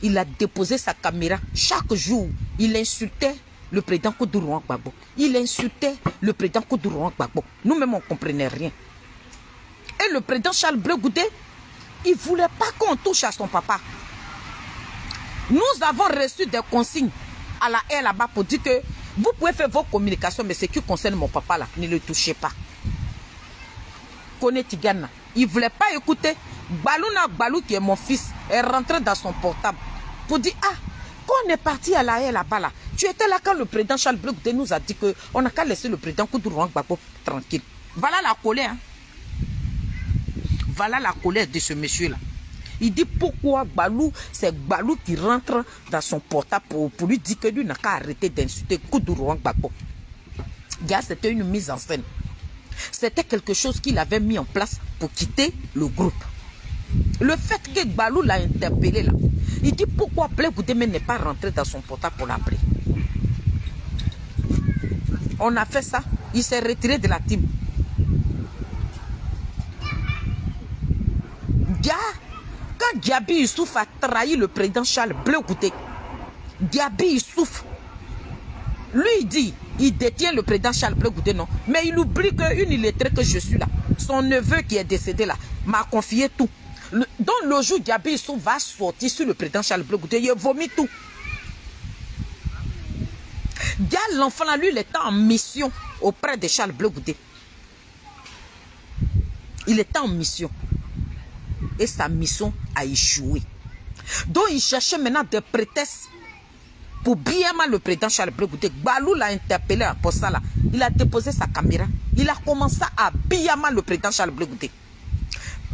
il a déposé sa caméra. Chaque jour, il insultait le président Koudourouan Gbagbo. Il insultait le président Koudourouan Gbagbo. Nous-mêmes, on ne comprenait rien. Et le président Charles Blé Goudé, il ne voulait pas qu'on touche à son papa. Nous avons reçu des consignes à la haie là-bas pour dire que vous pouvez faire vos communications, mais ce qui concerne mon papa là, ne le touchez pas. Kone Tigana, il ne voulait pas écouter. Balou qui est mon fils est rentré dans son portable pour dire ah, quand on est parti à la haie là-bas là, tu étais là quand le président Charles Blé Goudé nous a dit qu'on n'a qu'à laisser le président Koudourouan Gbagbo tranquille. Voilà la colère. Hein? Voilà la colère de ce monsieur là. Il dit pourquoi Balou, c'est Balou qui rentre dans son portable pour lui dire que lui n'a qu'à arrêter d'insulter Koudourouan Gbagbo. C'était une mise en scène. C'était quelque chose qu'il avait mis en place pour quitter le groupe. Le fait que Balou l'a interpellé là, il dit pourquoi Blé Goudé n'est pas rentré dans son portable pour l'appeler. On a fait ça, il s'est retiré de la team. Quand Diaby Issouf a trahi le président Charles Blé Goudé, Diaby Issouf, lui il dit, il détient le président Charles Blé Goudé, non. Mais il oublie qu'une illettrée que je suis là, son neveu qui est décédé là, m'a confié tout. Donc le jour Diaby Issouf va sortir sur le président Charles Blé Goudé, il vomit tout. L'enfant là, lui, il était en mission auprès de Charles Blé Goudé. Il était en mission. Et sa mission a échoué. Donc il cherchait maintenant des prétextes pour bien mal le président Charles Blé Goudé. Balou l'a interpellé pour ça là. Il a déposé sa caméra. Il a commencé à bien mal le président Charles Blé Goudé.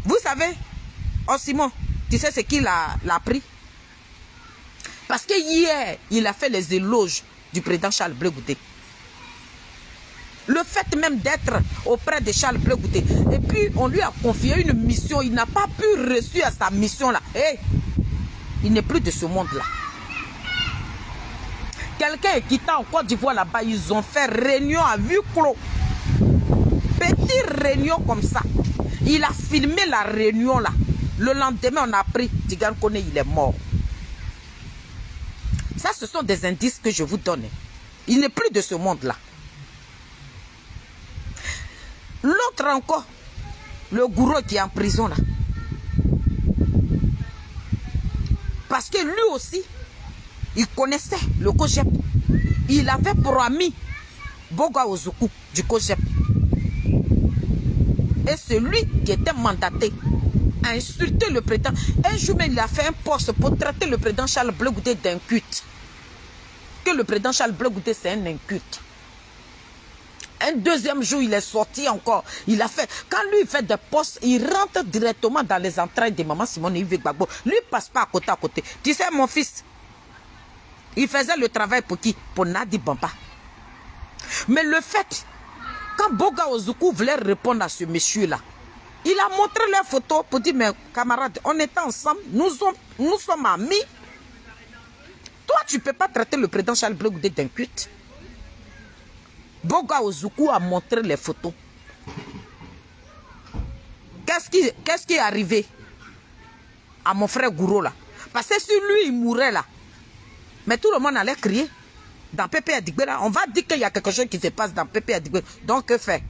Vous savez, oh Simon, tu sais ce qu'il a pris? Parce que hier, il a fait les éloges du président Charles Blé Goudé. Le fait même d'être auprès de Charles Blé Goudé. Et puis, on lui a confié une mission. Il n'a pas pu réussir à sa mission là. Hey, il n'est plus de ce monde-là. Quelqu'un est quitté en Côte d'Ivoire là-bas. Ils ont fait réunion à huis clos. Petite réunion comme ça. Il a filmé la réunion là. Le lendemain, on a appris Tigane Kone, il est mort. Ça, ce sont des indices que je vous donne. Il n'est plus de ce monde-là. L'autre encore, le gourou qui est en prison là. Parce que lui aussi, il connaissait le COJEP. Il avait pour ami Boga Ozoukou du COJEP. Et celui qui était mandaté a insulté le président. Un jour même, il a fait un poste pour traiter le président Charles Blé Goudé d'inculte. Que le président Charles Blé Goudé, c'est un inculte. Un deuxième jour, il est sorti encore. Il a fait. Quand lui, il fait des postes, il rentre directement dans les entrailles de maman Simone Yves Gbagbo. Lui, il ne passe pas à côté. Tu sais, mon fils, il faisait le travail pour qui? Pour Nadi Bamba. Mais le fait, quand Boga Ozoukou voulait répondre à ce monsieur-là, il a montré leurs photos pour dire, mes camarades, on était ensemble, nous sommes amis. Toi, tu ne peux pas traiter le président Charles Blé Goudé d'inculte. Boga Ozoukou a montré les photos. Qu'est-ce qui est arrivé à mon frère Gourou là? Parce que si lui, il mourait là, mais tout le monde allait crier. Dans Pépé Adigbe là, on va dire qu'il y a quelque chose qui se passe dans Pépé Adigbe. Donc, que fait?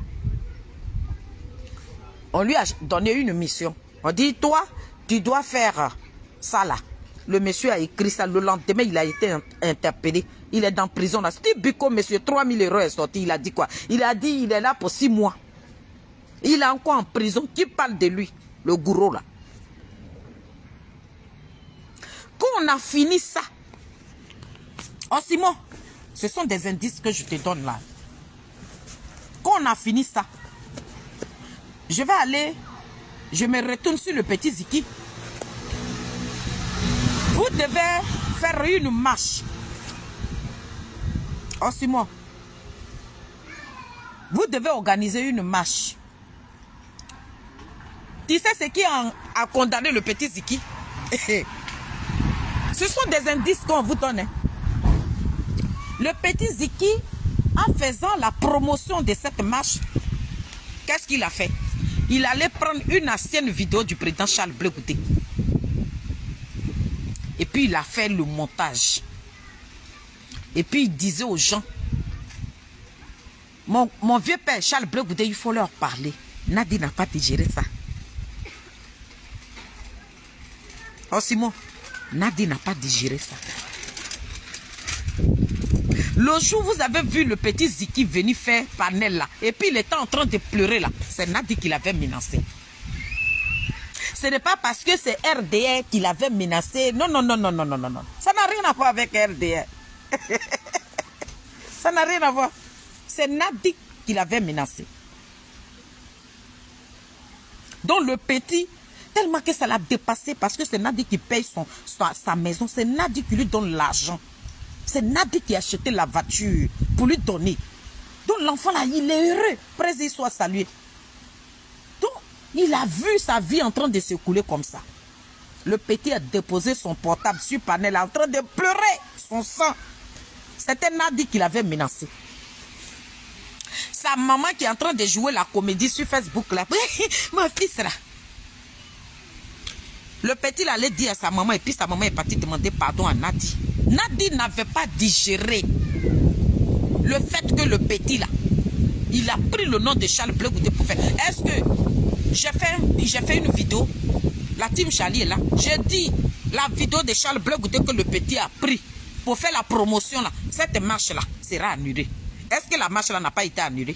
On lui a donné une mission. On dit, toi, tu dois faire ça là. Le monsieur a écrit ça. Le lendemain, il a été interpellé. Il est dans prison là. Steve Biko, monsieur, 3 000 € est sorti. Il a dit quoi? Il a dit, il est là pour 6 mois. Il est encore en prison. Qui parle de lui? Le gourou là. Quand on a fini ça, oh Simon, ce sont des indices que je te donne là. Quand on a fini ça, je vais aller Je me retourne sur le petit Ziki. Vous devez faire une marche. Oh, Simon. Vous devez organiser une marche. Tu sais ce qui a condamné le petit Ziki? Ce sont des indices qu'on vous donne. Le petit Ziki, en faisant la promotion de cette marche, qu'est-ce qu'il a fait? Il allait prendre une ancienne vidéo du président Charles Blé Goudé. Et puis il a fait le montage. Et puis il disait aux gens, mon vieux père Charles Blé Goudé, il faut leur parler. Nadi n'a pas digéré ça. Oh Simon, Nadi n'a pas digéré ça. Le jour où vous avez vu le petit Ziki venir faire panel là, et puis il était en train de pleurer là, c'est Nadi qui l'avait menacé. Ce n'est pas parce que c'est RDR qui l'avait menacé. Non, non, non, non, non, non, non, non. Ça n'a rien à voir avec RDR. Ça n'a rien à voir. C'est Nadi qui l'avait menacé. Donc le petit, tellement que ça l'a dépassé, parce que c'est Nadi qui paye sa maison, c'est Nadi qui lui donne l'argent. C'est Nadi qui a acheté la voiture pour lui donner. Donc l'enfant là, il est heureux. Président soit salué. Donc il a vu sa vie en train de s'écouler comme ça. Le petit a déposé son portable sur panel en train de pleurer son sang. C'était Nadi qui l'avait menacé. Sa maman qui est en train de jouer la comédie sur Facebook là. Mon fils là. Le petit allait dire à sa maman et puis sa maman est partie demander pardon à Nadi. Nadi n'avait pas digéré le fait que le petit là, il a pris le nom de Charles Blé Goudé pour faire. Est-ce que j'ai fait une vidéo, la team Charlie est là, j'ai dit la vidéo de Charles Blé Goudé que le petit a pris pour faire la promotion là, cette marche là sera annulée. Est-ce que la marche là n'a pas été annulée?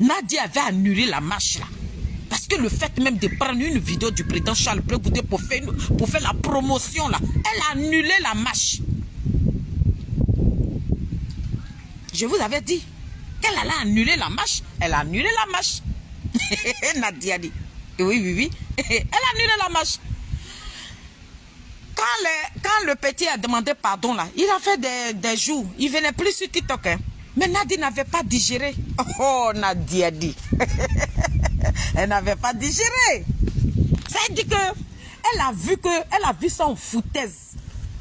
Nadi avait annulé la marche là. Parce que le fait même de prendre une vidéo du président Charles Blé Goudé pour faire la promotion là, elle a annulé la marche. Je vous avais dit qu'elle allait annuler la marche. Elle a annulé la marche. Nadia dit. Oui, oui, oui. Elle a annulé la marche. Quand le petit a demandé pardon là, il a fait des jours. Il venait plus sur TikTok. Hein. Mais Nadia n'avait pas digéré. Oh, Nadia dit. Elle n'avait pas digéré. Ça veut dire que elle a vu ça en foutaise.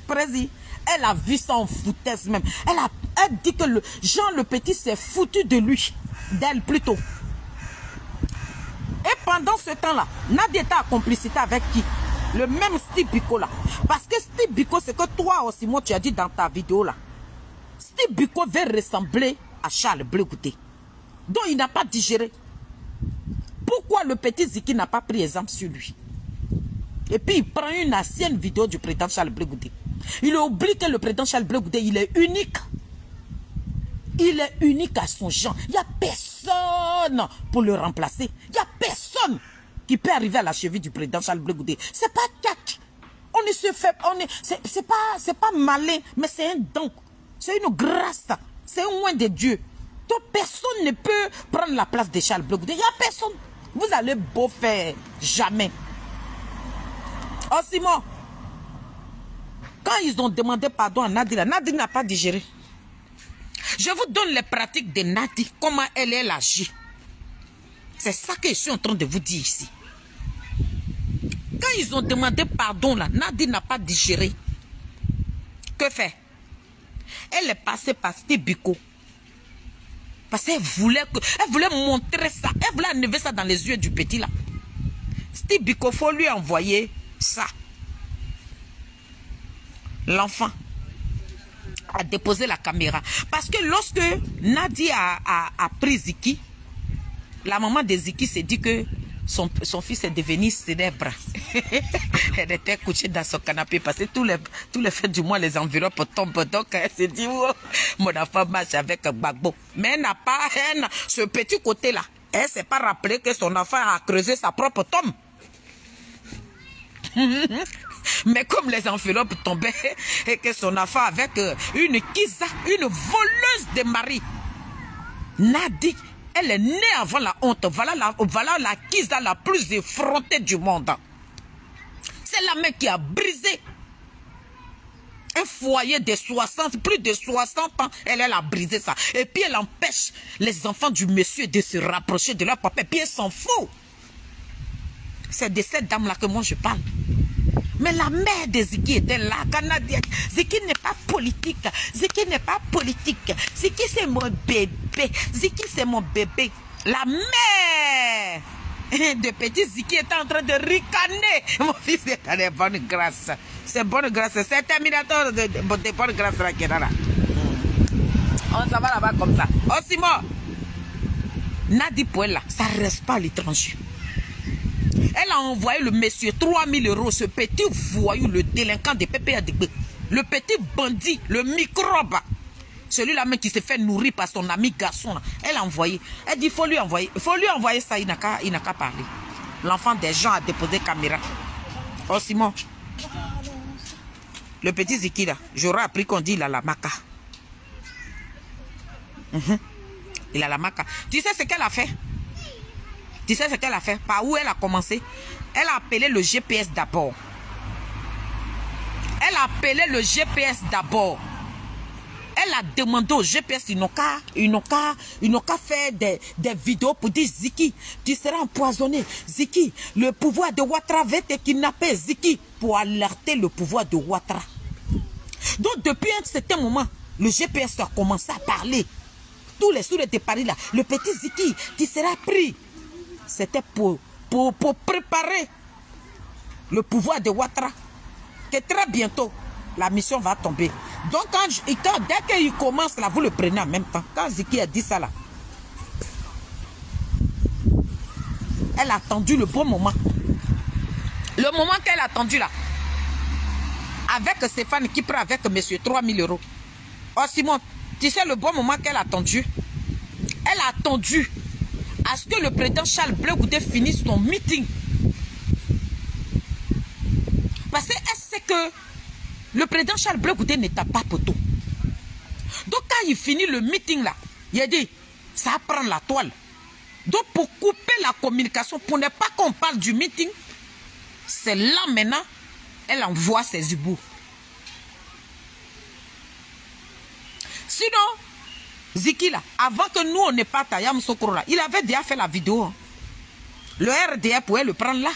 Président, elle a vu ça en foutaise même. Elle dit que Jean le petit s'est foutu de lui, d'elle plutôt. Et pendant ce temps-là, Nadia était en complicité avec qui? Le même Steve Biko là. Parce que Steve Biko, c'est que toi aussi, moi tu as dit dans ta vidéo là. Steve Biko veut ressembler à Charles Blé Goudé. Donc il n'a pas digéré. Pourquoi le petit Ziki n'a pas pris exemple sur lui? Et puis il prend une ancienne vidéo du président Charles Blé Goudé. Il oublie que le président Charles Blé Goudé, il est unique. Il est unique à son genre. Il n'y a personne pour le remplacer. Il n'y a personne qui peut arriver à la cheville du président Charles Blé Goudé. C'est pas cac. On ne se fait pas. C'est pas malin, mais c'est un don. C'est une grâce. C'est un oin de Dieu. Donc personne ne peut prendre la place de Charles Blé Goudé. Il n'y a personne. Vous allez beau faire jamais. Oh Simon, quand ils ont demandé pardon à Nadi, Nadi n'a pas digéré. Je vous donne les pratiques de Nadi, comment elle agit. C'est ça que je suis en train de vous dire ici. Quand ils ont demandé pardon là, Nadi n'a pas digéré. Que fait? Elle est passée par Steve Biko. Parce qu'elle voulait montrer ça. Elle voulait enlever ça dans les yeux du petit là. Steve Biko, il faut lui envoyer ça. L'enfant a déposé la caméra. Parce que lorsque Nadi a pris Ziki, la maman de Ziki s'est dit que son fils est devenu célèbre. Elle était couchée dans son canapé parce que tous les fêtes du mois, les enveloppes tombent. Donc elle s'est dit, oh, mon enfant marche avec Gbagbo. Mais elle n'a pas, ce petit côté-là. Elle ne s'est pas rappelé que son enfant a creusé sa propre tombe. Mais comme les enveloppes tombaient et que son enfant avec une Kisa, une voleuse de mari, Nadi Elle est née avant la honte. Voilà la Kiza la plus effrontée du monde. C'est la mère qui a brisé un foyer de 60, plus de 60 ans. Elle a brisé ça. Et puis elle empêche les enfants du monsieur de se rapprocher de leur papa. Et puis elle s'en fout. C'est de cette dame-là que moi je parle. Mais la mère de Ziki était là, canadienne. Ziki n'est pas politique. Ziki n'est pas politique. Ziki c'est mon bébé. Ziki c'est mon bébé. La mère de petit Ziki était en train de ricaner. Mon fils est à de bonne grâce. C'est bonne grâce. C'est un terminateur de bonne grâce là qui est là. On s'en va là-bas comme ça. Oh Simon, Nadi Pouella, ça ne reste pas à l'étranger. Elle a envoyé le monsieur 3000 €, ce petit voyou, le délinquant de PPADB, le petit bandit, le microbe, celui-là même qui s'est fait nourrir par son ami garçon. Elle a envoyé. Elle dit, il faut lui envoyer ça, il n'a qu'à parler. L'enfant des gens a déposé caméra. Oh Simon, le petit Ziki là, j'aurais appris qu'on dit il a la maca. Il a la maca. Tu sais ce qu'elle a fait? Tu sais ce qu'elle a fait? Par où elle a commencé? Elle a appelé le GPS d'abord. Elle a appelé le GPS d'abord. Elle a demandé au GPS, ils n'ont qu'à faire des vidéos pour dire Ziki, tu seras empoisonné. Ziki, le pouvoir de Ouattara va te kidnapper. Ziki, pour alerter le pouvoir de Ouattara. Donc depuis un certain moment, le GPS a commencé à parler. Tous les sourds de Paris là, le petit Ziki, tu seras pris. C'était pour préparer le pouvoir de Ouattara. Que très bientôt, la mission va tomber. Donc, dès qu'il commence là, vous le prenez en même temps. Quand Ziki a dit ça là, elle a attendu le bon moment. Le moment qu'elle a attendu là, avec Stéphane qui prend avec monsieur 3000 €. Oh Simon, tu sais le bon moment qu'elle a attendu? Elle a attendu à ce que le président Charles Blé Goudé finisse son meeting. Parce qu'elle sait que le président Charles Blé Goudé n'était pas poteau. Donc quand il finit le meeting là, il a dit, ça prend la toile. Donc pour couper la communication, pour ne pas qu'on parle du meeting, c'est là maintenant, elle envoie ses hiboux. Sinon, Ziki là, avant que nous on ne parte à Yamoussoukro là, il avait déjà fait la vidéo. Hein. Le RDA pouvait le prendre là.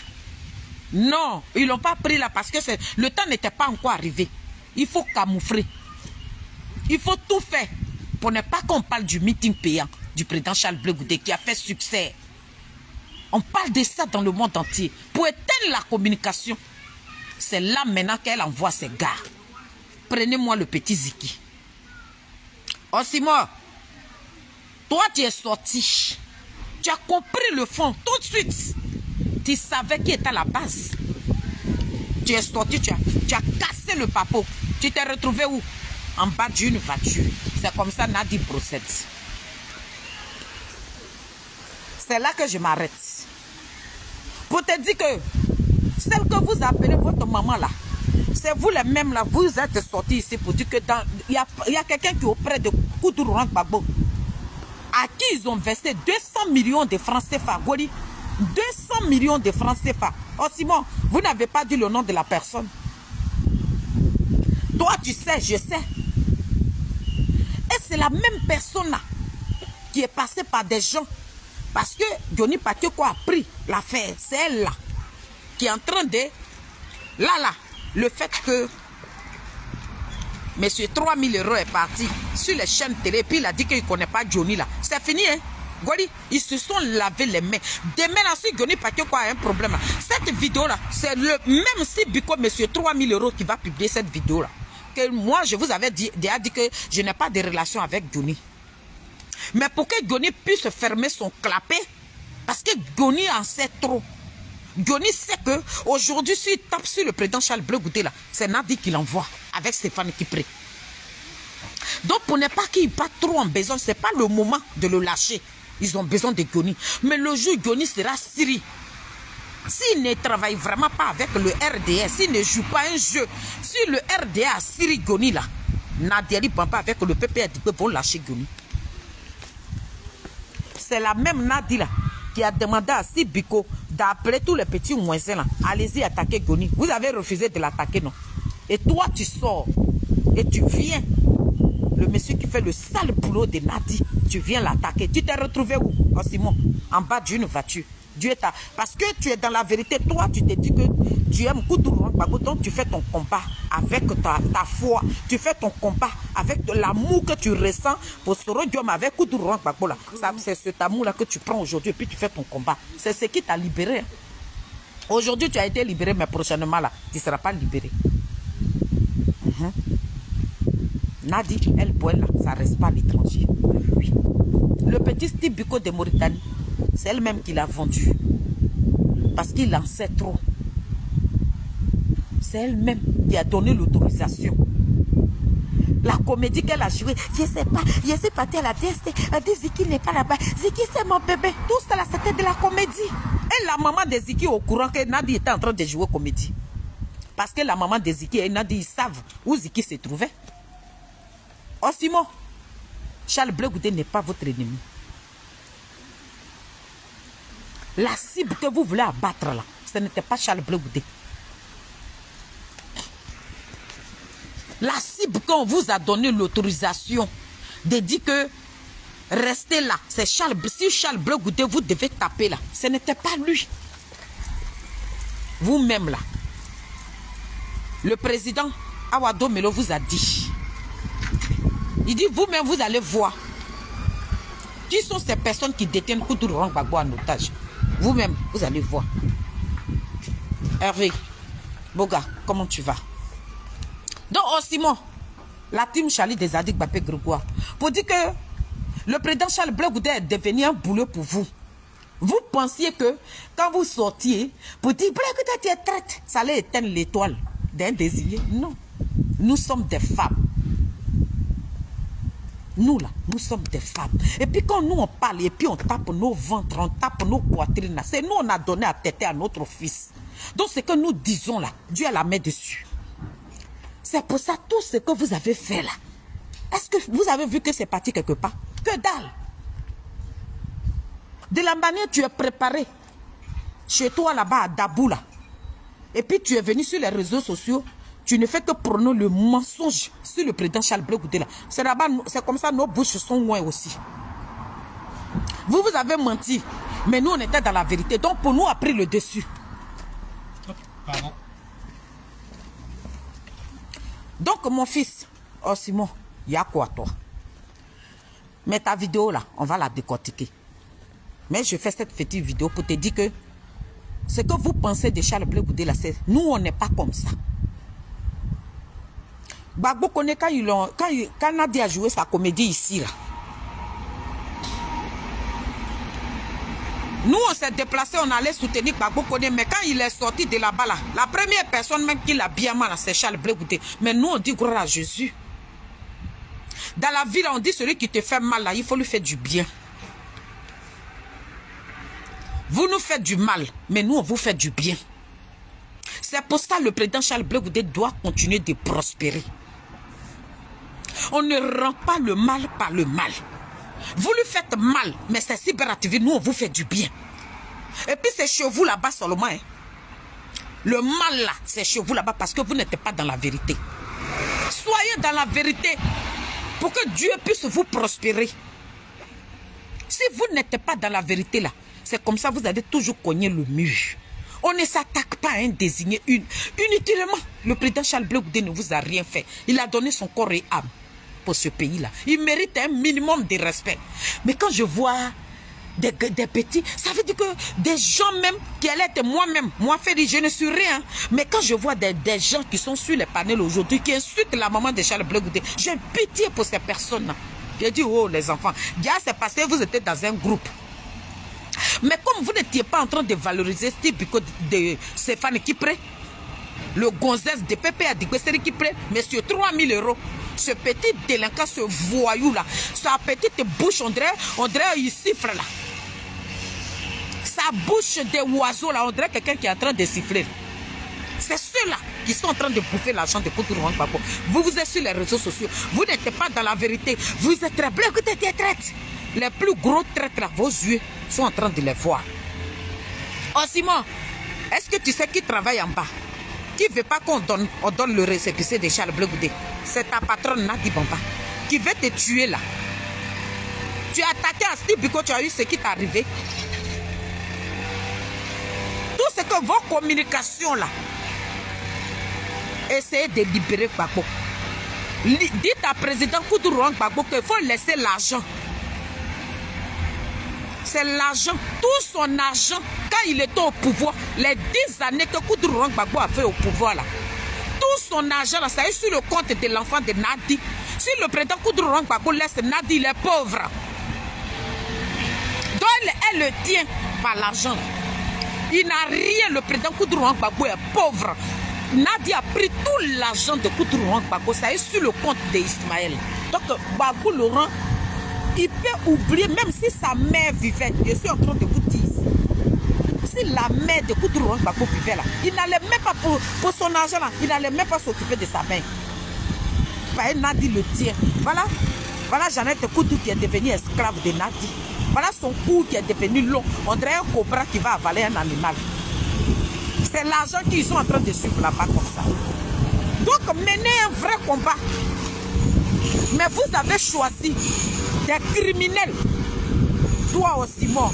Non, ils ne l'ont pas pris là parce que le temps n'était pas encore arrivé. Il faut camoufler. Il faut tout faire pour ne pas qu'on parle du meeting payant du président Charles Blé Goudé qui a fait succès. On parle de ça dans le monde entier. Pour éteindre la communication, c'est là maintenant qu'elle envoie ses gars. Prenez-moi le petit Ziki. Oh Simon, toi tu es sorti. Tu as compris le fond tout de suite. Tu savais qui était à la base. Tu es sorti, tu as cassé le papeau. Tu t'es retrouvé où? En bas d'une voiture. C'est comme ça Nadi procède. C'est là que je m'arrête. Pour te dire que celle que vous appelez votre maman là, c'est vous les mêmes là, vous êtes sortis ici pour dire que il y a quelqu'un qui est auprès de Koudourou Babo, à qui ils ont versé 200 millions de francs CFA. 200 millions de francs CFA. Oh Simon, vous n'avez pas dit le nom de la personne. Toi tu sais, je sais. Et c'est la même personne là qui est passée par des gens. Parce que Johnny Pakioko a pris l'affaire. C'est elle là qui est en train de... Là, le fait que monsieur 3000 € est parti sur les chaînes télé, puis il a dit qu'il ne connaît pas Johnny là. C'est fini, hein? Goli, ils se sont lavé les mains. Demain, si Johnny Pakioko a un problème là, cette vidéo là, c'est le même si Biko monsieur 3000 € qui va publier cette vidéo là. Que moi, je vous avais déjà dit que je n'ai pas de relation avec Johnny. Mais pour que Johnny puisse fermer son clapet, parce que Johnny en sait trop. Johnny sait que aujourd'hui, s'il tape sur le président Charles Blé Goudé là, c'est Nadi qui l'envoie avec Stéphane Kipré. Donc pour ne pas qu'il parte trop en besoin, ce n'est pas le moment de le lâcher. Ils ont besoin de Johnny. Mais le jour où Johnny sera Syrie, s'il ne travaille vraiment pas avec le RDA, s'il ne joue pas un jeu, si le RDA a Syrie Johnny là, Nadia Bamba avec le PPADB vont lâcher Johnny. c'est la même Nadi là qui a demandé à Sibiko d'appeler tous les petits moisins là. Allez-y attaquer Goni. Vous avez refusé de l'attaquer, non? Et toi, tu sors et tu viens. Le monsieur qui fait le sale boulot de Nadi, tu viens l'attaquer. Tu t'es retrouvé où? Oh Simon, en bas d'une voiture. Dieu t'a... Parce que tu es dans la vérité, toi, tu te dis que tu aimes Koudourou, donc tu fais ton combat avec ta foi. Tu fais ton combat avec de l'amour que tu ressens pour Soro Diom avec Koudourou. C'est cet amour-là que tu prends aujourd'hui et puis tu fais ton combat. C'est ce qui t'a libéré. Aujourd'hui, tu as été libéré, mais prochainement, là, tu ne seras pas libéré. Nadi, elle boit là, ça ne reste pas l'étranger. Oui. Le petit Steve Biko de Mauritanie, c'est elle-même qui l'a vendu. Parce qu'il en sait trop. C'est elle-même qui a donné l'autorisation. La comédie qu'elle a jouée, je ne sais pas, je suis partie à la DST, elle dit Ziki n'est pas là-bas. Ziki c'est mon bébé. Tout ça là, c'était de la comédie. Et la maman de Ziki au courant que Nadi était en train de jouer comédie. Parce que la maman de Ziki et Nadi, ils savent où Ziki se trouvait. Oh Simon, Charles Bleu Goudé n'est pas votre ennemi. La cible que vous voulez abattre là, ce n'était pas Charles Bleu Goudé. La cible qu'on vous a donné l'autorisation de dire que restez là, c'est Charles. Si Charles Bleu Goudé, vous devez taper là. Ce n'était pas lui. Vous-même là. Le président Awado Melo vous a dit. Il dit vous-même vous allez voir. Qui sont ces personnes qui détiennent Koudourou Gbagbo en otage? Vous-même, vous allez voir. Hervé, Boga, comment tu vas? Donc, oh Simon, la team Charlie des Adik Bapé Grégoire, pour dire que le président Charles Bleu Goudé est devenu un boulot pour vous. Vous pensiez que quand vous sortiez, pour dire Bleu Goudé tu es traite, ça allait éteindre l'étoile d'un désigné. Non, nous sommes des femmes. Nous là, nous sommes des femmes. Et puis quand nous on parle, et puis on tape nos ventres, on tape nos poitrines, c'est nous on a donné à têter à notre fils. Donc ce que nous disons là, Dieu a la main dessus. C'est pour ça tout ce que vous avez fait là. Est-ce que vous avez vu que c'est parti quelque part? Que dalle. De la manière tu es préparé chez toi là-bas à Dabou là. Et puis tu es venu sur les réseaux sociaux. Tu ne fais que prôner le mensonge sur le président Charles Bleu Goudé là. C'est comme ça nos bouches sont loin aussi. Vous avez menti. Mais nous on était dans la vérité. Donc pour nous a pris le dessus. Pardon. Donc mon fils, oh Simon, il y a quoi toi? Mais ta vidéo là, on va la décortiquer. Mais je fais cette petite vidéo pour te dire que ce que vous pensez de Charles Bleu Goudé là, c'est nous on n'est pas comme ça. Gbagbo connaît quand Nadi a joué sa comédie ici là. Nous on s'est déplacé, on allait soutenir Gbagbo connaît, mais quand il est sorti de là-bas là, la première personne même qui l'a bien mal, c'est Charles Bleu Goudé. Mais nous on dit gloire à Jésus. Dans la vie là, on dit celui qui te fait mal là, il faut lui faire du bien. Vous nous faites du mal, mais nous on vous fait du bien. C'est pour ça que le président Charles Bleu Goudé doit continuer de prospérer. On ne rend pas le mal par le mal. Vous lui faites mal, mais c'est cyberactivité, nous on vous fait du bien. Et puis c'est chez vous là-bas seulement. Hein. Le mal là, c'est chez vous là-bas parce que vous n'êtes pas dans la vérité. Soyez dans la vérité pour que Dieu puisse vous prospérer. Si vous n'êtes pas dans la vérité là, c'est comme ça vous allez toujours cogner le mur. On ne s'attaque pas à un désigné inutilement. Le président Charles Bleu Goudé ne vous a rien fait. Il a donné son corps et âme pour ce pays-là. Il mérite un minimum de respect. Mais quand je vois des petits, ça veut dire que des gens même qui allaient être moi-même, moi Féri, je ne suis rien. Mais quand je vois des gens qui sont sur les panels aujourd'hui, qui insultent la maman de Charles Bleu Goudé, j'ai pitié pour ces personnes-là. J'ai dit, oh les enfants, c'est parce que vous étiez dans un groupe. Mais comme vous n'étiez pas en train de valoriser Steve Biko de Stéphane Kipré, le gonzesse de Pépé Adigweseri Kipré, monsieur 3000 €, ce petit délinquant, ce voyou là, sa petite bouche, on dirait il siffle là. Sa bouche de oiseau là, on dirait quelqu'un qui est en train de siffler. C'est ceux-là qui sont en train de bouffer l'argent de Koudourou Gbagbo. Vous êtes sur les réseaux sociaux, vous n'êtes pas dans la vérité. Vous êtes très bleu que tu es traite. Les plus gros traîtres à vos yeux sont en train de les voir. Oh Simon, est-ce que tu sais qui travaille en bas? Qui ne veut pas qu'on donne le récépissé de Charles Bleu Goudé? C'est ta patronne Nadi Bamba qui veut te tuer là. Tu as attaqué à Steve Biko, tu as eu ce qui t'est arrivé. Tout ce que vos communications là, essayez de libérer Gbagbo. Dites à président Koudou Gbagbo qu'il faut laisser l'argent. C'est l'argent, tout son argent, quand il était au pouvoir, les 10 années que Koudou Gbagbo a fait au pouvoir là, tout son argent là, ça est sur le compte de l'enfant de Nadi. Si le président Koudou Gbagbo laisse Nadi, il est pauvre. Donc elle le tient par l'argent. Il n'a rien, le président Koudou Gbagbo est pauvre. Nadi a pris tout l'argent de Koudou Gbagbo, ça est sur le compte d'Ismaël. Donc Gbagbo Laurent, il peut oublier, même si sa mère vivait, je suis en train de vous dire, si la mère de Koudou Gbagbo vivait là, il n'allait même pas pour son argent là, il n'allait même pas s'occuper de sa mère. Nadi le tient. Voilà Jeannette Koudou qui est devenue esclave de Nadi. Voilà son cou qui est devenu long. On dirait un cobra qui va avaler un animal. C'est l'argent qu'ils sont en train de suivre là-bas comme ça. Donc menez un vrai combat. Mais vous avez choisi des criminels. Toi aussi, Simon,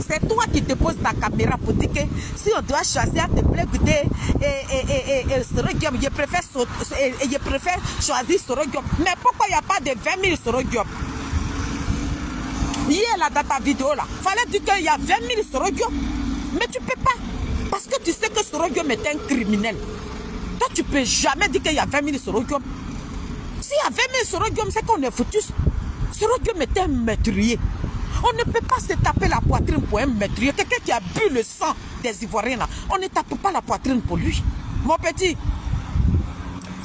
c'est toi qui te poses ta caméra pour dire que si on doit choisir te plaider et Sorogium, je préfère choisir Sorogium. Mais pourquoi il n'y a pas de 20 000 Sorogium? Hier, là, dans ta vidéo, là, il fallait dire qu'il y a 20 000 Sorogium. Mais tu ne peux pas. Parce que tu sais que Sorogium est un criminel. Toi, tu ne peux jamais dire qu'il y a 20 000 Sorogium. S'il y a 20 000 Sorogium, c'est qu'on est foutu. Sorogium est un meurtrier. On ne peut pas se taper la poitrine pour un meurtrier. Quelqu'un qui a bu le sang des Ivoiriens, là, on ne tape pas la poitrine pour lui. Mon petit,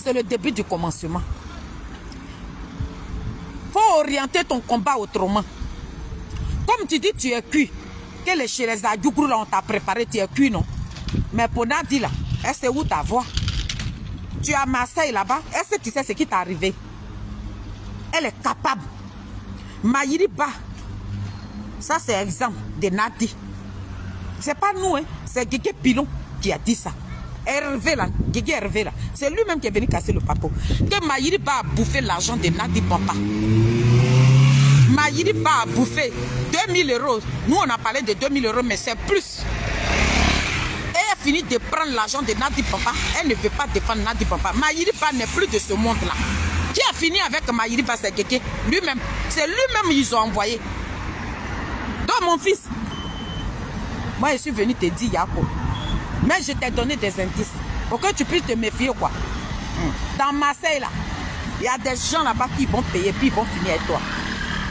c'est le début du commencement. Il faut orienter ton combat autrement. Comme tu dis, tu es cuit. Que les chez les Adjougrou, là, on t'a préparé, tu es cuit, non? Mais pour Nadi, là, est-ce que où ta voix? Tu es à Marseille, là-bas. Est-ce que tu sais ce qui t'est arrivé? Elle est capable. Maïriba, ça c'est exemple de Nadi. C'est pas nous, hein. C'est Guégué Pilon qui a dit ça. Hervé là, Guégué Hervé là. C'est lui-même qui est venu casser le papo. Que Maïriba a bouffé l'argent de Nadi Bamba. Maïriba a bouffé 2000 €. Nous on a parlé de 2000 €, mais c'est plus. Et elle a fini de prendre l'argent de Nadi Bamba. Elle ne veut pas défendre Nadi Bamba. Maïriba n'est plus de ce monde-là. Qui a fini avec Maïriba, c'est Guégué lui-même. C'est lui-même ils ont envoyé. Donc mon fils, moi je suis venu te dire Yako. Mais je t'ai donné des indices pour que tu puisses te méfier quoi. Dans Marseille là, il y a des gens là-bas qui vont payer puis ils vont finir avec toi.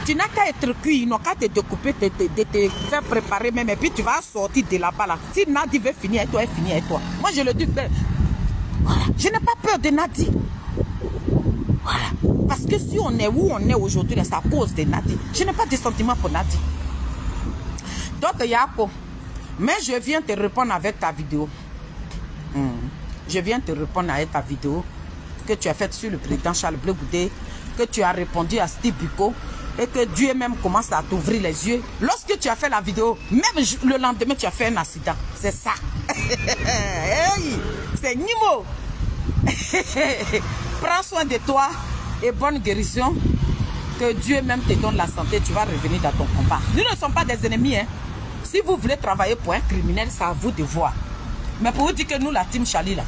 Tu n'as qu'à être cuit, ils n'ont qu'à te découper, te faire préparer même et puis tu vas sortir de là-bas là. Si Nadi veut finir avec toi, elle finit avec toi. Moi je le dis, voilà. Je n'ai pas peur de Nadi. Voilà. Parce que si on est où on est aujourd'hui, c'est à cause de Nadi. Je n'ai pas de sentiments pour Nadi. Donc Yako, mais je viens te répondre avec ta vidéo. Je viens te répondre avec ta vidéo que tu as faite sur le président Charles Bleu Goudé, que tu as répondu à Steve Biko et que Dieu même commence à t'ouvrir les yeux. Lorsque tu as fait la vidéo, même le lendemain, tu as fait un accident. C'est ça. Hey, c'est Nimo. Prends soin de toi et bonne guérison. Que Dieu même te donne la santé, tu vas revenir dans ton combat. Nous ne sommes pas des ennemis, hein. Si vous voulez travailler pour un criminel, c'est à vous de voir. Mais pour vous dire que nous, la team Charlie, là,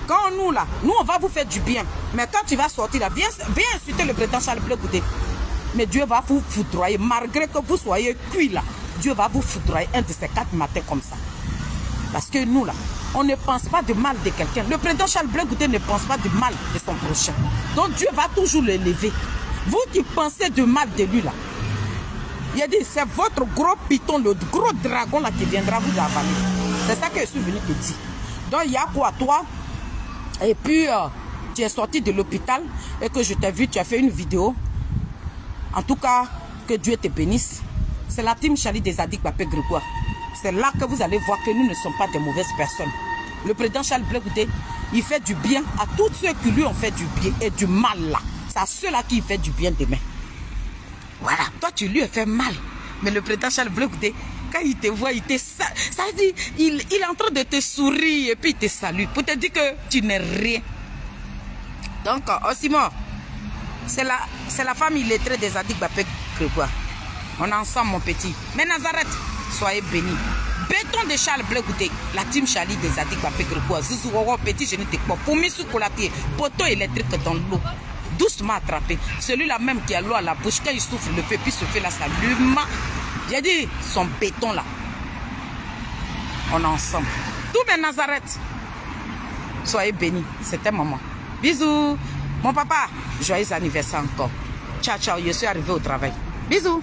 quand nous, là, nous, on va vous faire du bien. Mais quand tu vas sortir, là, viens insulter le président Charles Bleu Goudé. Mais Dieu va vous foudroyer. Malgré que vous soyez cuit, là, Dieu va vous foudroyer un de ces 4 matins comme ça. Parce que nous, là, on ne pense pas de mal de quelqu'un. Le président Charles Bleu Goudé ne pense pas de mal de son prochain. Donc Dieu va toujours l'élever. Vous qui pensez de mal de lui, là, il a dit, c'est votre gros python, le gros dragon là qui viendra vous avaler. C'est ça que je suis venu te dire. Donc il y a quoi toi? Et puis tu es sorti de l'hôpital et que je t'ai vu, tu as fait une vidéo. En tout cas, que Dieu te bénisse. C'est la team Charlie des Addicts Papé Grégoire. C'est là que vous allez voir que nous ne sommes pas des mauvaises personnes. Le président Charles Bleu Goudé, il fait du bien à tous ceux qui lui ont fait du bien et du mal là. C'est à ceux-là qui fait du bien demain. Voilà. Toi, tu lui as fait mal. Mais le président Charles Blé Goudé, quand il te voit, il te salue. Ça veut dire, il est en train de te sourire et puis il te salue pour te dire que tu n'es rien. Donc, Simon, c'est la famille illettrée des Zadig Bapé Grégoire. On est ensemble, mon petit. Mais Nazareth, soyez bénis. Béton de Charles Blé Goudé, la team Charlie des Zadig Bapé Grégoire. Zouzou, petit, je ne t'ai pas. Pour sous colatier, poteau électrique dans l'eau. Doucement attrapé. Celui-là même qui a l'eau à la bouche, quand il souffle le feu, puis ce feu là s'allume. J'ai dit, son béton là. On est ensemble. Tout bien Nazareth. Soyez bénis. C'était maman. Bisous. Mon papa, joyeux anniversaire encore. Ciao, ciao. Je suis arrivé au travail. Bisous.